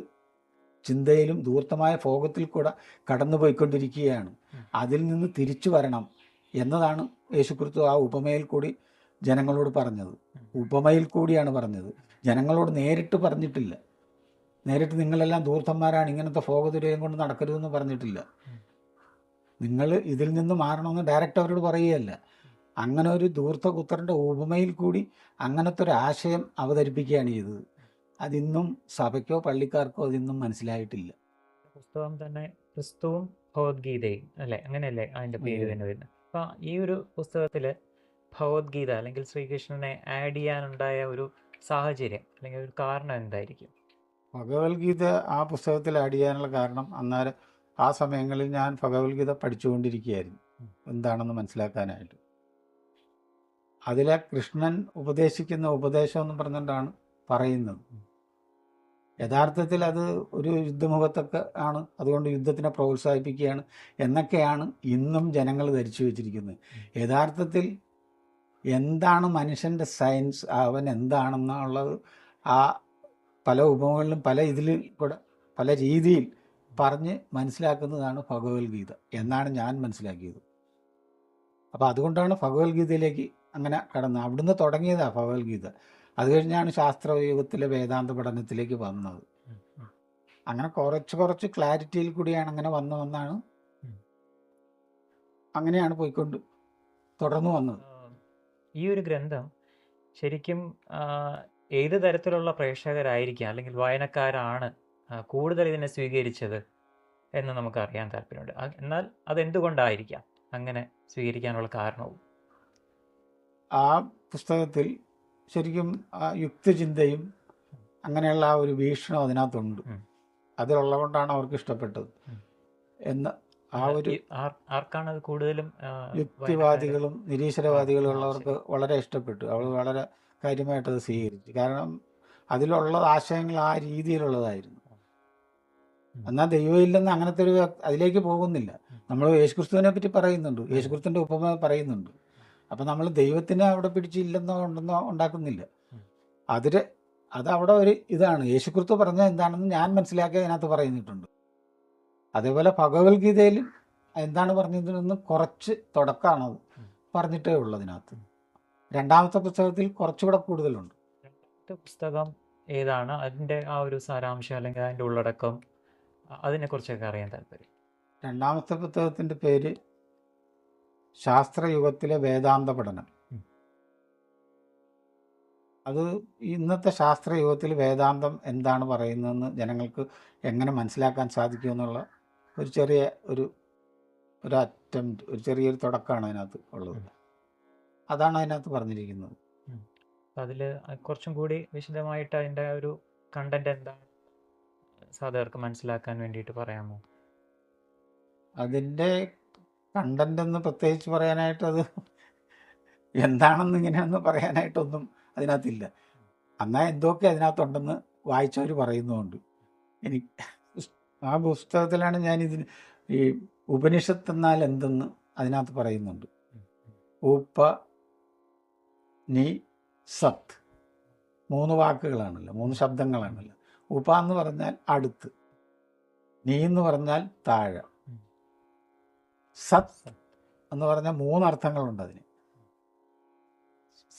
ചിന്തയിലും ധൂർത്തമായ ഭോഗത്തിൽ കൂടെ കടന്നുപോയിക്കൊണ്ടിരിക്കുകയാണ്. അതിൽ നിന്ന് തിരിച്ചു വരണം എന്നതാണ് യേശുക്രിസ്തു ആ ഉപമയിൽ കൂടി ജനങ്ങളോട് പറഞ്ഞത്. ഉപമയിൽ കൂടിയാണ് പറഞ്ഞത്, ജനങ്ങളോട് നേരിട്ട് പറഞ്ഞിട്ടില്ല. നേരിട്ട് നിങ്ങളെല്ലാം ധൂർത്തന്മാരാണ്, ഇങ്ങനത്തെ ഭോഗതുരയും കൊണ്ട് നടക്കരുതെന്ന് പറഞ്ഞിട്ടില്ല. നിങ്ങൾ ഇതിൽ നിന്ന് മാറണമെന്ന് ഡയറക്റ്റ് അവരോട് പറയുകയല്ല. അങ്ങനെ ഒരു ധൂർത്തപുത്രൻ്റെ ഉപമയിൽ കൂടി അങ്ങനത്തെ ഒരു ആശയം അവതരിപ്പിക്കുകയാണ് ചെയ്തത്. അതിന്നും സഭയ്ക്കോ പള്ളിക്കാർക്കോ അതിന്നും മനസ്സിലായിട്ടില്ല. പുസ്തകം തന്നെ ക്രിസ്തുവും ഭഗവത്ഗീതയും അല്ലേ, അങ്ങനെയല്ലേ അതിൻ്റെ പേര് തന്നെ വരുന്നത്? അപ്പം ഈ ഒരു പുസ്തകത്തിൽ ഭഗവത്ഗീത അല്ലെങ്കിൽ ശ്രീകൃഷ്ണനെ ആഡ് ചെയ്യാനുണ്ടായ ഒരു സാഹചര്യം അല്ലെങ്കിൽ ഒരു കാരണം എന്തായിരിക്കും? ഭഗവത്ഗീത ആ പുസ്തകത്തിൽ ആഡ് ചെയ്യാനുള്ള കാരണം, അന്നേരം ആ സമയങ്ങളിൽ ഞാൻ ഭഗവത്ഗീത പഠിച്ചുകൊണ്ടിരിക്കുകയായിരുന്നു എന്താണെന്ന് മനസ്സിലാക്കാനായിട്ട്. അതിലെ കൃഷ്ണൻ ഉപദേശിക്കുന്ന ഉപദേശം എന്ന് പറഞ്ഞുകൊണ്ടാണ് പറയുന്നത്. യഥാർത്ഥത്തിൽ അത് ഒരു യുദ്ധമുഖത്തൊക്കെ ആണ്, അതുകൊണ്ട് യുദ്ധത്തിനെ പ്രോത്സാഹിപ്പിക്കുകയാണ് എന്നൊക്കെയാണ് ഇന്നും ജനങ്ങൾ ധരിച്ചു വച്ചിരിക്കുന്നത്. യഥാർത്ഥത്തിൽ എന്താണ് മനുഷ്യൻ്റെ സയൻസ്, അവൻ എന്താണെന്നുള്ളത് ആ പല ഉപമകളിലും പല ഇതിൽ കൂടെ പല രീതിയിൽ പറഞ്ഞ് മനസ്സിലാക്കുന്നതാണ് ഭഗവത്ഗീത എന്നാണ് ഞാൻ മനസ്സിലാക്കിയത്. അപ്പോൾ അതുകൊണ്ടാണ് ഭഗവത്ഗീതയിലേക്ക് അങ്ങനെ കടന്നത്. അവിടുന്ന് തുടങ്ങിയതാണ് ഭഗവത്ഗീത. അത് കഴിഞ്ഞാണ് ശാസ്ത്രയുഗത്തിലെ വേദാന്ത പഠനത്തിലേക്ക് വന്നത്. അങ്ങനെ കുറച്ച് ക്ലാരിറ്റിയിൽ കൂടിയാണ് അങ്ങനെ വന്നാണ് അങ്ങനെയാണ് പോയിക്കൊണ്ട് തുടർന്നു വന്നത്. ഈ ഒരു ഗ്രന്ഥം ശരിക്കും ഏത് തരത്തിലുള്ള പ്രേക്ഷകരായിരിക്കാം അല്ലെങ്കിൽ വായനക്കാരാണ് കൂടുതൽ ഇതിനെ സ്വീകരിച്ചത് എന്ന് നമുക്ക് അറിയാൻ താല്പര്യമുണ്ട്. എന്നാൽ അതെന്തുകൊണ്ടായിരിക്കാം അങ്ങനെ സ്വീകരിക്കാനുള്ള കാരണവും? ആ പുസ്തകത്തിൽ ശരിക്കും ആ യുക്തിചിന്തയും അങ്ങനെയുള്ള ആ ഒരു വീക്ഷണം അതിനകത്തുണ്ട്. അതിലുള്ളത് കൊണ്ടാണ് അവർക്ക് ഇഷ്ടപ്പെട്ടത് എന്ന് ആ ഒരു ആർക്കാണ് അത് കൂടുതലും? യുക്തിവാദികളും നിരീശ്വരവാദികളും ഉള്ളവർക്ക് വളരെ ഇഷ്ടപ്പെട്ടു. അവർ വളരെ കാര്യമായിട്ടത് സ്വീകരിച്ചു. കാരണം അതിലുള്ള ആശയങ്ങൾ ആ രീതിയിലുള്ളതായിരുന്നു. എന്നാൽ ദൈവമില്ലെന്ന് അങ്ങനത്തെ ഒരു അതിലേക്ക് പോകുന്നില്ല. നമ്മൾ യേശുക്രിസ്തുവിനെ പറ്റി പറയുന്നുണ്ട്, യേശുക്രിസ്തുവിൻ്റെ ഉപമ പറയുന്നുണ്ട്. അപ്പം നമ്മൾ ദൈവത്തിനെ അവിടെ പിടിച്ചില്ലെന്നോ ഉണ്ടെന്നോ ഉണ്ടാക്കുന്നില്ല. അതവിടെ ഒരു ഇതാണ്. യേശുക്രിസ്തു പറഞ്ഞത് എന്താണെന്ന് ഞാൻ മനസ്സിലാക്കി അതിനകത്ത് പറയുന്നിട്ടുണ്ട്. അതേപോലെ ഭഗവത്ഗീതയിലും എന്താണ് പറഞ്ഞതെന്ന് കുറച്ച് തുടക്കമാണത് പറഞ്ഞിട്ടേ ഉള്ളതിനകത്ത്. രണ്ടാമത്തെ പുസ്തകത്തിൽ കുറച്ചുകൂടെ കൂടുതലുണ്ട്. രണ്ടാമത്തെ പുസ്തകം ഏതാണ്? അതിൻ്റെ ആ ഒരു സാരാംശം അല്ലെങ്കിൽ അതിൻ്റെ ഉള്ളടക്കം, അതിനെക്കുറിച്ചൊക്കെ അറിയാൻ താല്പര്യം. രണ്ടാമത്തെ പുസ്തകത്തിൻ്റെ പേര് ശാസ്ത്രയുഗത്തിലെ വേദാന്ത പഠനം. അത് ഇന്നത്തെ ശാസ്ത്രയുഗത്തിൽ വേദാന്തം എന്താണ് പറയുന്നതെന്ന് ജനങ്ങൾക്ക് എങ്ങനെ മനസ്സിലാക്കാൻ സാധിക്കുമെന്നുള്ള ഒരു ചെറിയ ഒരു അറ്റംപ്റ്റ്, ഒരു ചെറിയൊരു തുടക്കമാണ് അതിനകത്ത് ഉള്ളത്. അതാണ് അതിനകത്ത് പറഞ്ഞിരിക്കുന്നത്. അതിൽ കുറച്ചും കൂടി വിശദമായിട്ട് അതിൻ്റെ ഒരു കണ്ടന്റ് എന്താണ് സാധാരണ മനസ്സിലാക്കാൻ വേണ്ടിയിട്ട് പറയാമോ? അതിൻ്റെ കണ്ടന്റ് എന്ന് പ്രത്യേകിച്ച് പറയാനായിട്ട് അത് എന്താണെന്ന് ഇങ്ങനെയൊന്നും പറയാനായിട്ടൊന്നും അതിനകത്തില്ല. എന്നാൽ എന്തൊക്കെ അതിനകത്തുണ്ടെന്ന് വായിച്ചവർ പറയുന്നുമുണ്ട്. എനിക്ക് ആ പുസ്തകത്തിലാണ് ഞാനിതിന് ഈ ഉപനിഷത്ത് എന്നാൽ എന്തെന്ന് അതിനകത്ത് പറയുന്നുണ്ട്. ഉപ നി സത്ത് 3 വാക്കുകളാണല്ലോ, 3 ശബ്ദങ്ങളാണല്ലോ. ഉപ എന്ന് പറഞ്ഞാൽ അടുത്ത്, നീ എന്ന് പറഞ്ഞാൽ താഴെ, സത് എന്ന് പറഞ്ഞാൽ 3 അർത്ഥങ്ങളുണ്ട് അതിന്.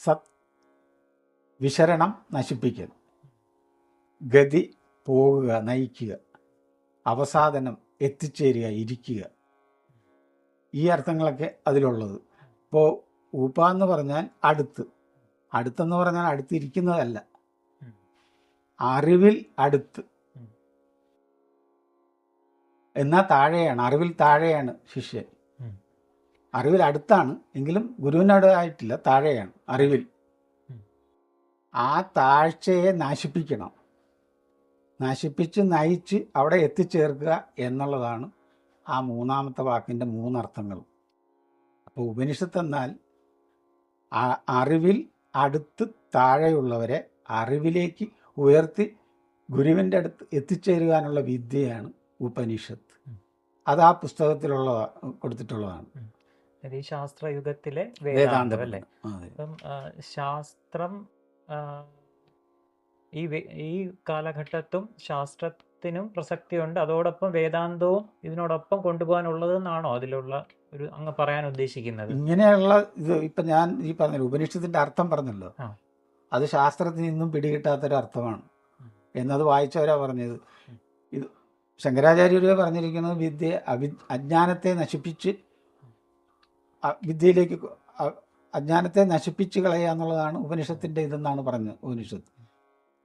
സത് വിശരണം, നശിപ്പിക്കൽ; ഗതി പോകുക, നയിക്കുക; അവസാദനം എത്തിച്ചേരുക, ഇരിക്കുക. ഈ അർത്ഥങ്ങളൊക്കെ അതിലുള്ളത്. ഇപ്പോൾ ഉപ എന്ന് പറഞ്ഞാൽ അടുത്ത്, അടുത്തെന്ന് പറഞ്ഞാൽ അടുത്തിരിക്കുന്നതല്ല, അറിവിൽ അടുത്ത്. എന്നാൽ താഴെയാണ്, അറിവിൽ താഴെയാണ് ശിഷ്യൻ. അറിവിൽ അടുത്താണ് എങ്കിലും ഗുരുവിനോട് ആയിട്ടില്ല, താഴെയാണ് അറിവിൽ. ആ താഴ്ചയെ നശിപ്പിക്കണം, നശിപ്പിച്ച് നയിച്ച് അവിടെ എത്തിച്ചേർക്കുക എന്നുള്ളതാണ് ആ 3ാമത്തെ വാക്കിൻ്റെ 3 അർത്ഥങ്ങൾ. അപ്പോൾ ഉപനിഷത്ത് എന്നാൽ അറിവിൽ അടുത്ത് താഴെയുള്ളവരെ അറിവിലേക്ക് ഉയർത്തി ഗുരുവിൻ്റെ അടുത്ത് എത്തിച്ചേരുവാനുള്ള വിദ്യയാണ് ഉപനിഷത്ത്. അത് ആ പുസ്തകത്തിലുള്ള കൊടുത്തിട്ടുള്ളതാണ്. ഈ ശാസ്ത്രയുഗത്തിലെ വേദാന്തം വേദാന്തം അല്ലേ? അതെ. അപ്പം ശാസ്ത്രം ഈ കാലഘട്ടത്തും ശാസ്ത്രത്തിനും പ്രസക്തിയുണ്ട്, അതോടൊപ്പം വേദാന്തവും ഇതിനോടൊപ്പം കൊണ്ടുപോകാനുള്ളതെന്നാണോ അതിലുള്ള ഒരു അങ്ങ് പറയാൻ ഉദ്ദേശിക്കുന്നത്? ഇങ്ങനെയുള്ള ഇത് ഇപ്പം ഞാൻ ഈ പറഞ്ഞല്ലോ, ഉപനിഷത്തിൻ്റെ അർത്ഥം പറഞ്ഞല്ലോ, ആ. അത് ശാസ്ത്രത്തിന് ഇന്നും പിടികിട്ടാത്തൊരു അർത്ഥമാണ് എന്നത് വായിച്ചവരാ പറഞ്ഞത്. ഇത് ശങ്കരാചാര്യരെ പറഞ്ഞിരിക്കുന്നത് വിദ്യ അജ്ഞാനത്തെ നശിപ്പിച്ച് വിദ്യയിലേക്ക് അജ്ഞാനത്തെ നശിപ്പിച്ച് കളയുക എന്നുള്ളതാണ് ഉപനിഷത്തിൻ്റെ ഇതെന്നാണ് പറഞ്ഞത്. ഉപനിഷത്ത്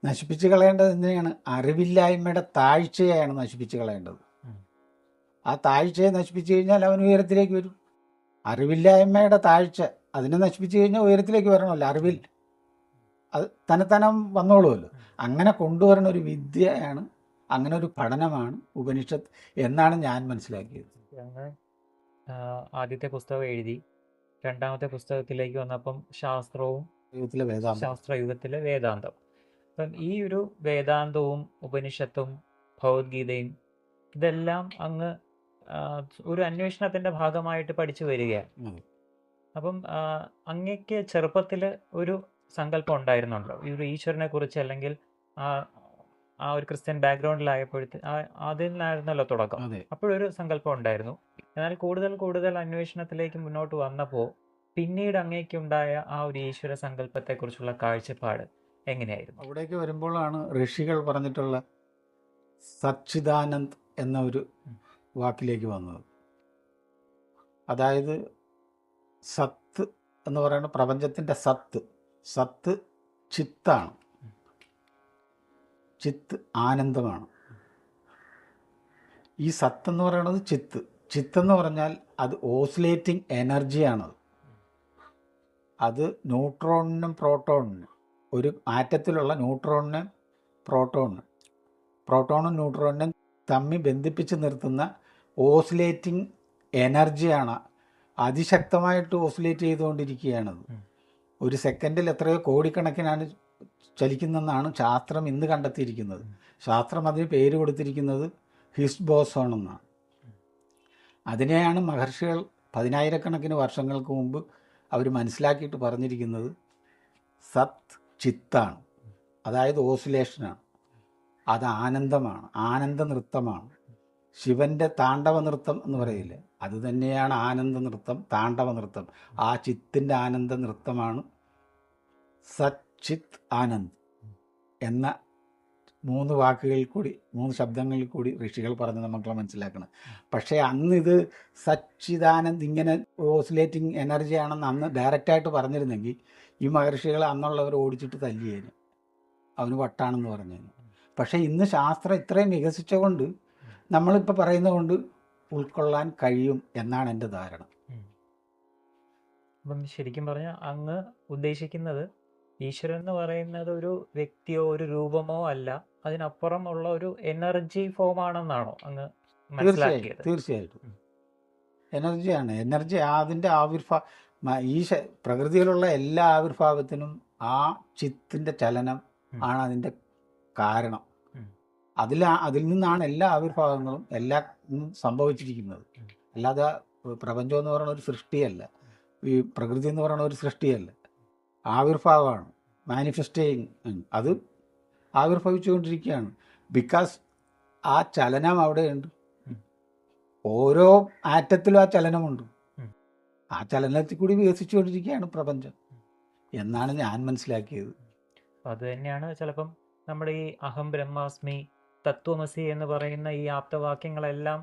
നശിപ്പിച്ച് കളയേണ്ടത് എന്തിനാണ്? അറിവില്ലായ്മയുടെ താഴ്ചയാണ് നശിപ്പിച്ച് കളയേണ്ടത്. ആ താഴ്ചയെ നശിപ്പിച്ചു കഴിഞ്ഞാൽ അവൻ ഉയരത്തിലേക്ക് വരും. അറിവില്ലായ്മയുടെ താഴ്ച അതിനെ നശിപ്പിച്ചു കഴിഞ്ഞാൽ ഉയരത്തിലേക്ക് വരണമല്ലോ. അറിവിൽ അത് തന്നെത്താനെ വന്നോളുമല്ലോ. അങ്ങനെ കൊണ്ടുവരുന്ന ഒരു വിദ്യയാണ്, അങ്ങനെ ഒരു പഠനമാണ് ഉപനിഷത്ത് എന്നാണ് ഞാൻ മനസ്സിലാക്കിയത്. അങ്ങ് ആദ്യത്തെ പുസ്തകം എഴുതി, 2ാമത്തെ പുസ്തകത്തിലേക്ക് വന്നപ്പം ശാസ്ത്രയുഗത്തിലെ വേദാന്തം. അപ്പം ഈ ഒരു വേദാന്തവും ഉപനിഷത്തും ഭഗവത്ഗീതയും ഇതെല്ലാം അങ്ങ് ഒരു അന്വേഷണത്തിൻ്റെ ഭാഗമായിട്ട് പഠിച്ചു വരികയാണ്. അപ്പം അങ്ങക്ക് ചെറുപ്പത്തിൽ ഒരു സങ്കല്പം ഉണ്ടായിരുന്നുണ്ടോ ഈ ഒരു ഈശ്വരനെ കുറിച്ച്? അല്ലെങ്കിൽ ആ ഒരു ക്രിസ്ത്യൻ ബാക്ക്ഗ്രൗണ്ടിലായപ്പോഴത്തെ അതിൽ നിന്നായിരുന്നല്ലോ തുടക്കം. അപ്പോഴൊരു സങ്കല്പം ഉണ്ടായിരുന്നു. എന്നാൽ കൂടുതൽ അന്വേഷണത്തിലേക്ക് മുന്നോട്ട് വന്നപ്പോൾ പിന്നീട് അങ്ങേക്കുണ്ടായ ആ ഒരു ഈശ്വര സങ്കല്പത്തെക്കുറിച്ചുള്ള കാഴ്ചപ്പാട് എങ്ങനെയായിരുന്നു? അവിടേക്ക് വരുമ്പോഴാണ് ഋഷികൾ പറഞ്ഞിട്ടുള്ള സച്ചിദാനന്ദ് എന്ന ഒരു വാക്കിലേക്ക് വന്നത്. അതായത് സത്ത് എന്ന് പറയുന്നത് പ്രപഞ്ചത്തിൻ്റെ സത്ത് ചിത്താണ്, ചിത്ത് ആനന്ദമാണ്. ഈ സത്ത് എന്ന് പറയുന്നത് ചിത്തെന്ന് പറഞ്ഞാൽ അത് ഓസിലേറ്റിംഗ് എനർജിയാണത്. അത് ന്യൂട്രോണിനും പ്രോട്ടോണിനും, ഒരു ആറ്റത്തിലുള്ള ന്യൂട്രോണിനും പ്രോട്ടോണും ന്യൂട്രോണിനും തമ്മിൽ ബന്ധിപ്പിച്ച് നിർത്തുന്ന ഓസിലേറ്റിംഗ് എനർജിയാണ്. അതിശക്തമായിട്ട് ഓസിലേറ്റ് ചെയ്തുകൊണ്ടിരിക്കുകയാണത്. ഒരു സെക്കൻഡിൽ എത്രയോ കോടിക്കണക്കിനാണ് ചലിക്കുന്നതെന്നാണ് ശാസ്ത്രം ഇന്ന് കണ്ടെത്തിയിരിക്കുന്നത്. ശാസ്ത്രം അതിന് പേര് കൊടുത്തിരിക്കുന്നത് ഹിഗ്സ് ബോസോൺ എന്നാണ്. അതിനെയാണ് മഹർഷികൾ 10,000-കണക്കിന് വർഷങ്ങൾക്ക് മുമ്പ് അവർ മനസ്സിലാക്കിയിട്ട് പറഞ്ഞിരിക്കുന്നത് സത് ചിത്താണ്, അതായത് ഓസിലേഷനാണ്, അത് ആനന്ദമാണ്, ആനന്ദ നൃത്തമാണ്. ശിവൻ്റെ താണ്ഡവ നൃത്തം എന്ന് പറയില്ലേ, അത് തന്നെയാണ് ആനന്ദ നൃത്തം, താണ്ഡവ നൃത്തം. ആ ചിത്തിൻ്റെ ആനന്ദ നൃത്തമാണ് സച്ചിത് ആനന്ദ് എന്ന 3 വാക്കുകളിൽ കൂടി, 3 ശബ്ദങ്ങളിൽ കൂടി ഋഷികൾ പറഞ്ഞ് നമുക്ക് മനസ്സിലാക്കണം. പക്ഷേ അന്ന് ഇത് സച്ചിദാനന്ദ് ഇങ്ങനെ ഓസിലേറ്റിംഗ് എനർജിയാണെന്ന് അന്ന് ഡയറക്റ്റായിട്ട് പറഞ്ഞിരുന്നെങ്കിൽ ഈ മഹർഷികൾ അന്നുള്ളവർ ഓടിച്ചിട്ട് തല്ലിയേന്, അവന് വട്ടാണെന്ന് പറഞ്ഞേന്. പക്ഷേ ഇന്ന് ശാസ്ത്രം ഇത്രയും വികസിച്ചുകൊണ്ട് നമ്മളിപ്പോൾ പറയുന്നത് കൊണ്ട് ഉൾക്കൊള്ളാൻ കഴിയും എന്നാണ് എൻ്റെ ധാരണ. അപ്പം ശരിക്കും പറഞ്ഞാൽ അങ്ങ് ഉദ്ദേശിക്കുന്നത് ഈശ്വരൻ എന്ന് പറയുന്നത് ഒരു വ്യക്തിയോ ഒരു രൂപമോ അല്ല, അതിനപ്പുറം ഉള്ള ഒരു എനർജി ഫോം ആണെന്നാണോ അങ്ങ് തീർച്ചയായിട്ടും മനസ്സിലാക്കിയത്? തീർച്ചയായിട്ടും എനർജിയാണ്. എനർജി അതിൻ്റെ പ്രകൃതിയിലുള്ള എല്ലാ ആവിർഭാവത്തിനും ആ ചിത്തിൻ്റെ ചലനം ഉം. ആണ് അതിൻ്റെ കാരണം. ഉം. അതിൽ നിന്നാണ് എല്ലാ ആവിർഭാവങ്ങളും എല്ലാം സംഭവിച്ചിരിക്കുന്നത്. ഉം. അല്ലാതെ പ്രപഞ്ചം എന്ന് പറയുന്ന ഒരു സൃഷ്ടിയല്ല, ഈ പ്രകൃതി എന്ന് പറയുന്ന ഒരു സൃഷ്ടിയല്ല, ആവിർഭാവമാണ്, മാനിഫെസ്റ്റേയിങ്. അത് ആവിർഭവിച്ചുകൊണ്ടിരിക്കുകയാണ്. ബിക്കോസ് ആ ചലനം അവിടെയുണ്ട്. ഉം. ഓരോ ആറ്റത്തിലും ആ ചലനമുണ്ട്. ഉം. ആ ചലനത്തിൽ കൂടി വികസിച്ചുകൊണ്ടിരിക്കുകയാണ് പ്രപഞ്ചം എന്നാണ് ഞാൻ മനസ്സിലാക്കിയത്. അപ്പം അത് തന്നെയാണ് ചിലപ്പം നമ്മുടെ ഈ അഹം ബ്രഹ്മാസ്മി, തത്വമസി എന്ന് പറയുന്ന ഈ ആപ്തവാക്യങ്ങളെല്ലാം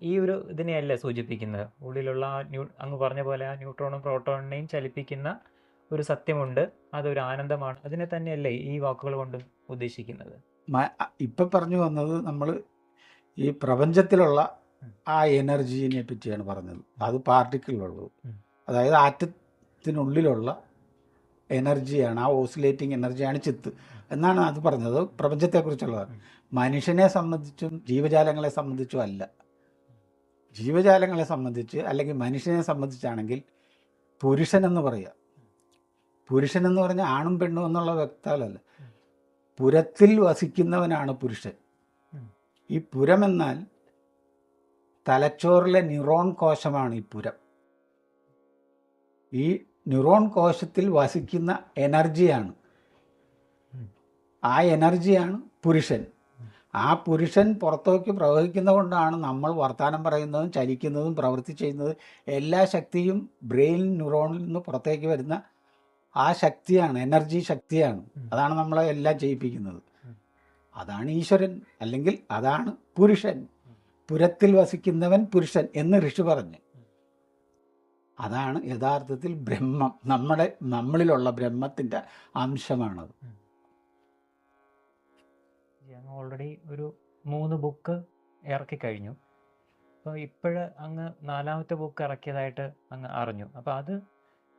ഈ ഒരു ഇതിനെയല്ലേ സൂചിപ്പിക്കുന്നത്? ഉള്ളിലുള്ള ആ അങ്ങ് പറഞ്ഞ പോലെ ആ ന്യൂട്രോണും പ്രോട്ടോണിനെയും ചലിപ്പിക്കുന്ന ഒരു സത്യമുണ്ട്, അതൊരു ആനന്ദമാണ്. അതിനെ തന്നെയല്ലേ ഈ വാക്കുകൾ കൊണ്ട് ഉദ്ദേശിക്കുന്നത്? ഇപ്പം പറഞ്ഞു വന്നത് നമ്മൾ ഈ പ്രപഞ്ചത്തിലുള്ള ആ എനർജീനെ പറ്റിയാണ് പറഞ്ഞത്. അത് പാർട്ടിക്കിളുള്ളത്, അതായത് ആറ്റത്തിനുള്ളിലുള്ള എനർജിയാണ്, ആ ഓസിലേറ്റിംഗ് എനർജിയാണ് ചിത്ത് എന്നാണ് അത് പറഞ്ഞത്. പ്രപഞ്ചത്തെക്കുറിച്ചുള്ളത്. മനുഷ്യനെ സംബന്ധിച്ചും ജീവജാലങ്ങളെ സംബന്ധിച്ചും അല്ല. ജീവജാലങ്ങളെ സംബന്ധിച്ച് അല്ലെങ്കിൽ മനുഷ്യനെ സംബന്ധിച്ചാണെങ്കിൽ പുരുഷൻ എന്ന് പറയുക. പുരുഷൻ എന്ന് പറഞ്ഞാൽ ആണും പെണ്ണും എന്നുള്ള വ്യക്താലല്ല, പുരത്തിൽ വസിക്കുന്നവനാണ് പുരുഷൻ. ഈ പുരം എന്നാൽ തലച്ചോറിലെ ന്യൂറോൺ കോശമാണ് ഈ പുരം. ഈ ന്യൂറോൺ കോശത്തിൽ വസിക്കുന്ന എനർജിയാണ്, ആ എനർജിയാണ് പുരുഷൻ. ആ പുരുഷൻ പുറത്തേക്ക് പ്രവഹിക്കുന്നത് കൊണ്ടാണ് നമ്മൾ വർത്തമാനം പറയുന്നതും ചലിക്കുന്നതും പ്രവൃത്തി ചെയ്യുന്നതും. എല്ലാ ശക്തിയും ബ്രെയിൻ ന്യൂറോണിൽ നിന്ന് പുറത്തേക്ക് വരുന്ന ആ ശക്തിയാണ്, എനർജി ശക്തിയാണ്. അതാണ് നമ്മളെ എല്ലാം ചെയ്യിപ്പിക്കുന്നത്. അതാണ് ഈശ്വരൻ, അല്ലെങ്കിൽ അതാണ് പുരുഷൻ. പുരത്തിൽ വസിക്കുന്നവൻ പുരുഷൻ എന്ന് ഋഷി പറഞ്ഞു. അതാണ് യഥാർത്ഥത്തിൽ ബ്രഹ്മം, നമ്മളിലുള്ള ബ്രഹ്മത്തിൻ്റെ അംശമാണത്. ഓൾറെഡി ഒരു 3 ബുക്ക് ഇറക്കി കഴിഞ്ഞു. അപ്പോൾ ഇപ്പോഴ് അങ്ങ് 4ാമത്തെ ബുക്ക് ഇറക്കിയതായിട്ട് അങ്ങ് അറിഞ്ഞു. അപ്പോൾ അത്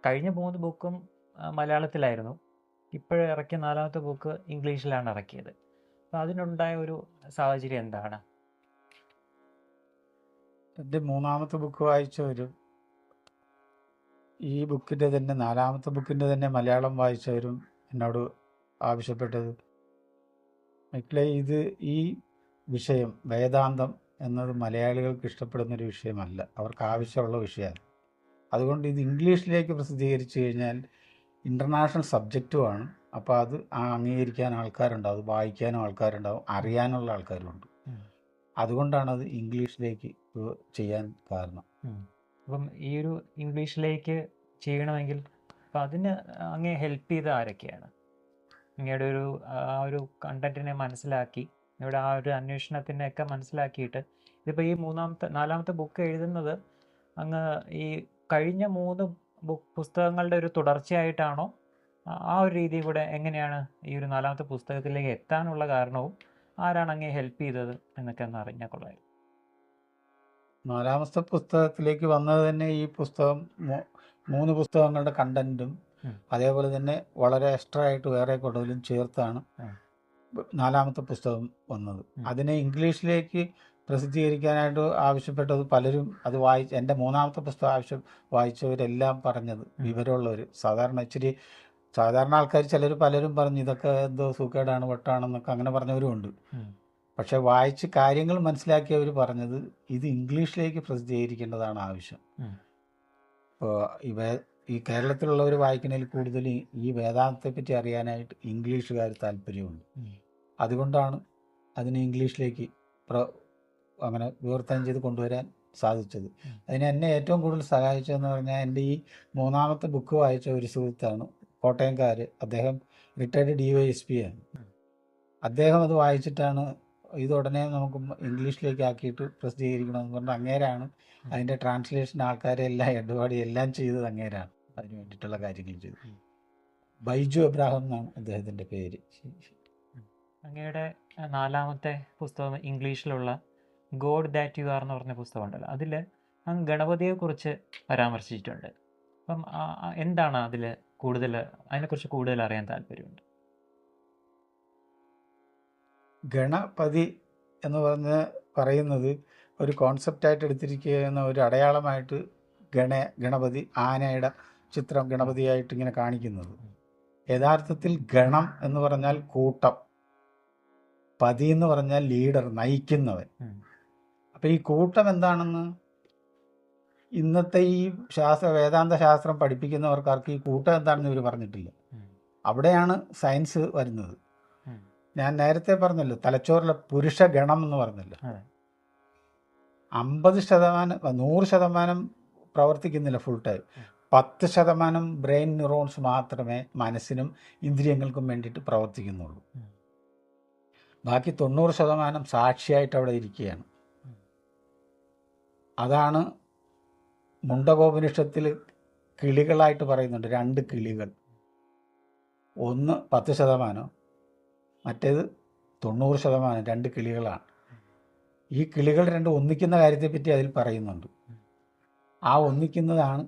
കഴിഞ്ഞ 3 ബുക്കും മലയാളത്തിലായിരുന്നു. ഇപ്പോഴ് ഇറക്കിയ 4ാമത്തെ ബുക്ക് ഇംഗ്ലീഷിലാണ് ഇറക്കിയത്. അപ്പോൾ അതിനുണ്ടായ ഒരു സാഹചര്യം എന്താണ്? എൻ്റെ 3ാമത്തെ ബുക്ക് വായിച്ചവരും ഈ ബുക്കിൻ്റെ തന്നെ 4ാമത്തെ ബുക്കിൻ്റെ തന്നെ മലയാളം വായിച്ചവരും എന്നോട് ആവശ്യപ്പെട്ടത്, മക്കളെ, ഈ വിഷയം വേദാന്തം എന്നത് മലയാളികൾക്ക് ഇഷ്ടപ്പെടുന്നൊരു വിഷയമല്ല, അവർക്ക് ആവശ്യമുള്ള വിഷയമാണ്. അതുകൊണ്ട് ഇത് ഇംഗ്ലീഷിലേക്ക് പ്രസിദ്ധീകരിച്ചു കഴിഞ്ഞാൽ ഇൻ്റർനാഷണൽ സബ്ജക്റ്റുമാണ്. അപ്പോൾ അത് അംഗീകരിക്കാൻ ആൾക്കാരുണ്ടാവും, വായിക്കാനും ആൾക്കാരുണ്ടാവും, അറിയാനുള്ള ആൾക്കാരുമുണ്ട്. അതുകൊണ്ടാണത് ഇംഗ്ലീഷിലേക്ക് ചെയ്യാൻ കാരണം. അപ്പം ഈ ഒരു ഇംഗ്ലീഷിലേക്ക് ചെയ്യണമെങ്കിൽ അപ്പം അതിന് അങ്ങേ ഹെൽപ്പ് ചെയ്ത ആരൊക്കെയാണ്? ഇങ്ങയുടെ ആ ഒരു കണ്ടന്റിനെ മനസ്സിലാക്കി, ഇവിടെ ആ ഒരു അന്വേഷണത്തിനെയൊക്കെ മനസ്സിലാക്കിയിട്ട് ഇതിപ്പോൾ ഈ 4ാമത്തെ ബുക്ക് എഴുതുന്നത് അങ്ങ് ഈ കഴിഞ്ഞ 3 പുസ്തകങ്ങളുടെ ഒരു തുടർച്ചയായിട്ടാണോ? ആ ഒരു രീതി കൂടെ എങ്ങനെയാണ് ഈ ഒരു 4ാമത്തെ പുസ്തകത്തിലേക്ക് എത്താനുള്ള കാരണവും ആരാണ് അങ്ങേ ഹെൽപ്പ് ചെയ്തത് എന്നൊക്കെ ഒന്ന് അറിഞ്ഞാൽ കൊള്ളായിരുന്നു. 4ാമത്തെ പുസ്തകത്തിലേക്ക് വന്നത് തന്നെ ഈ പുസ്തകം 3 പുസ്തകങ്ങളുടെ കണ്ടന്റും അതേപോലെ തന്നെ വളരെ എക്സ്ട്രാ ആയിട്ട് വേറെ കൂടുതലും ചേർത്താണ് 4ാമത്തെ പുസ്തകം വന്നത്. അതിനെ ഇംഗ്ലീഷിലേക്ക് പ്രസിദ്ധീകരിക്കാനായിട്ട് ആവശ്യപ്പെട്ടത് പലരും അത് എൻ്റെ 3ാമത്തെ പുസ്തകം വായിച്ചവരെല്ലാം പറഞ്ഞത്, വിവരമുള്ളവർ, സാധാരണ ആൾക്കാർ പലരും പറഞ്ഞു ഇതൊക്കെ എന്തോ സൂക്കേടാണ്, വട്ടാണെന്നൊക്കെ അങ്ങനെ പറഞ്ഞവരും ഉണ്ട്. പക്ഷെ വായിച്ച് കാര്യങ്ങൾ മനസ്സിലാക്കിയവർ പറഞ്ഞത് ഇത് ഇംഗ്ലീഷിലേക്ക് പ്രസിദ്ധീകരിക്കേണ്ടതാണ് ആവശ്യം. ഇപ്പോൾ ഈ കേരളത്തിലുള്ളവർ വായിക്കുന്നതിൽ കൂടുതൽ ഈ വേദാന്തത്തെ പറ്റി അറിയാനായിട്ട് ഇംഗ്ലീഷുകാർ താല്പര്യമുണ്ട്. അതുകൊണ്ടാണ് അതിനെ ഇംഗ്ലീഷിലേക്ക് അങ്ങനെ വിവർത്തനം ചെയ്ത് കൊണ്ടുവരാൻ സാധിച്ചത്. അതിന് എന്നെ ഏറ്റവും കൂടുതൽ സഹായിച്ചതെന്ന് പറഞ്ഞാൽ എൻ്റെ ഈ 3ാമത്തെ ബുക്ക് വായിച്ച ഒരു സുഹൃത്താണ്, കോട്ടയംകാർ. അദ്ദേഹം റിട്ടയർഡ് DYSP ആണ്. അദ്ദേഹം അത് വായിച്ചിട്ടാണ് ഇത് ഉടനെ നമുക്ക് ഇംഗ്ലീഷിലേക്ക് ആക്കിയിട്ട് പ്രസിദ്ധീകരിക്കണമെന്ന് പറഞ്ഞാൽ അങ്ങേരാണ് അതിൻ്റെ ട്രാൻസ്ലേഷൻ ആൾക്കാരെ എല്ലാം ഇടപാടി എല്ലാം ചെയ്തത് അങ്ങേരാണ്. അതിന് വേണ്ടിയിട്ടുള്ള കാര്യങ്ങൾ ചെയ്തു. ബൈജു എബ്രാഹിം എന്നാണ് അദ്ദേഹത്തിൻ്റെ പേര്. അങ്ങയുടെ 4ാമത്തെ പുസ്തകം ഇംഗ്ലീഷിലുള്ള ഗോഡ് ദാറ്റ് യു ആർ എന്ന് പറഞ്ഞ പുസ്തകം ഉണ്ടല്ലോ, അതിൽ അങ്ങ് ഗണപതിയെക്കുറിച്ച് പരാമർശിച്ചിട്ടുണ്ട്. അപ്പം എന്താണ് അതിൽ അതിനെക്കുറിച്ച് കൂടുതൽ അറിയാൻ താല്പര്യമുണ്ട്. ഗണപതി എന്ന് പറയുന്നത് ഒരു കോൺസെപ്റ്റായിട്ട് എടുത്തിരിക്കുന്ന ഒരു അടയാളമായിട്ട് ഗണപതി ആനയുടെ ചിത്രം ഗണപതിയായിട്ട് ഇങ്ങനെ കാണിക്കുന്നത്. യഥാർത്ഥത്തിൽ ഗണം എന്ന് പറഞ്ഞാൽ കൂട്ടം, പതി എന്ന് പറഞ്ഞാൽ ലീഡർ, നയിക്കുന്നവൻ. അപ്പം ഈ കൂട്ടം എന്താണെന്ന് ഇന്നത്തെ ഈ വേദാന്ത ശാസ്ത്രം പഠിപ്പിക്കുന്നവർക്കാർക്ക് ഈ കൂട്ടം എന്താണെന്ന് ഇവർ പറഞ്ഞിട്ടില്ല. അവിടെയാണ് സയൻസ് വരുന്നത്. ഞാൻ നേരത്തെ പറഞ്ഞല്ലോ, തലച്ചോറിലെ പുരുഷ ഗണം എന്ന് പറഞ്ഞല്ലോ, 50%, 100% പ്രവർത്തിക്കുന്നില്ല ഫുൾ ടൈം. 10% ബ്രെയിൻ ന്യൂറോൺസ് മാത്രമേ മനസ്സിനും ഇന്ദ്രിയങ്ങൾക്കും വേണ്ടിയിട്ട് പ്രവർത്തിക്കുന്നുള്ളൂ. ബാക്കി 90% സാക്ഷിയായിട്ട് അവിടെ ഇരിക്കുകയാണ്. അതാണ് മുണ്ടകോപനിഷത്തിൽ കിളികളായിട്ട് പറയുന്നുണ്ട്. 2 കിളികൾ, ഒന്ന് 10%, മറ്റേത് 90%. 2 കിളികളാണ്. ഈ കിളികൾ രണ്ടും ഒന്നിക്കുന്ന കാര്യത്തെപ്പറ്റി അതിൽ പറയുന്നുണ്ട്. ആ ഒന്നിക്കുന്നതാണ്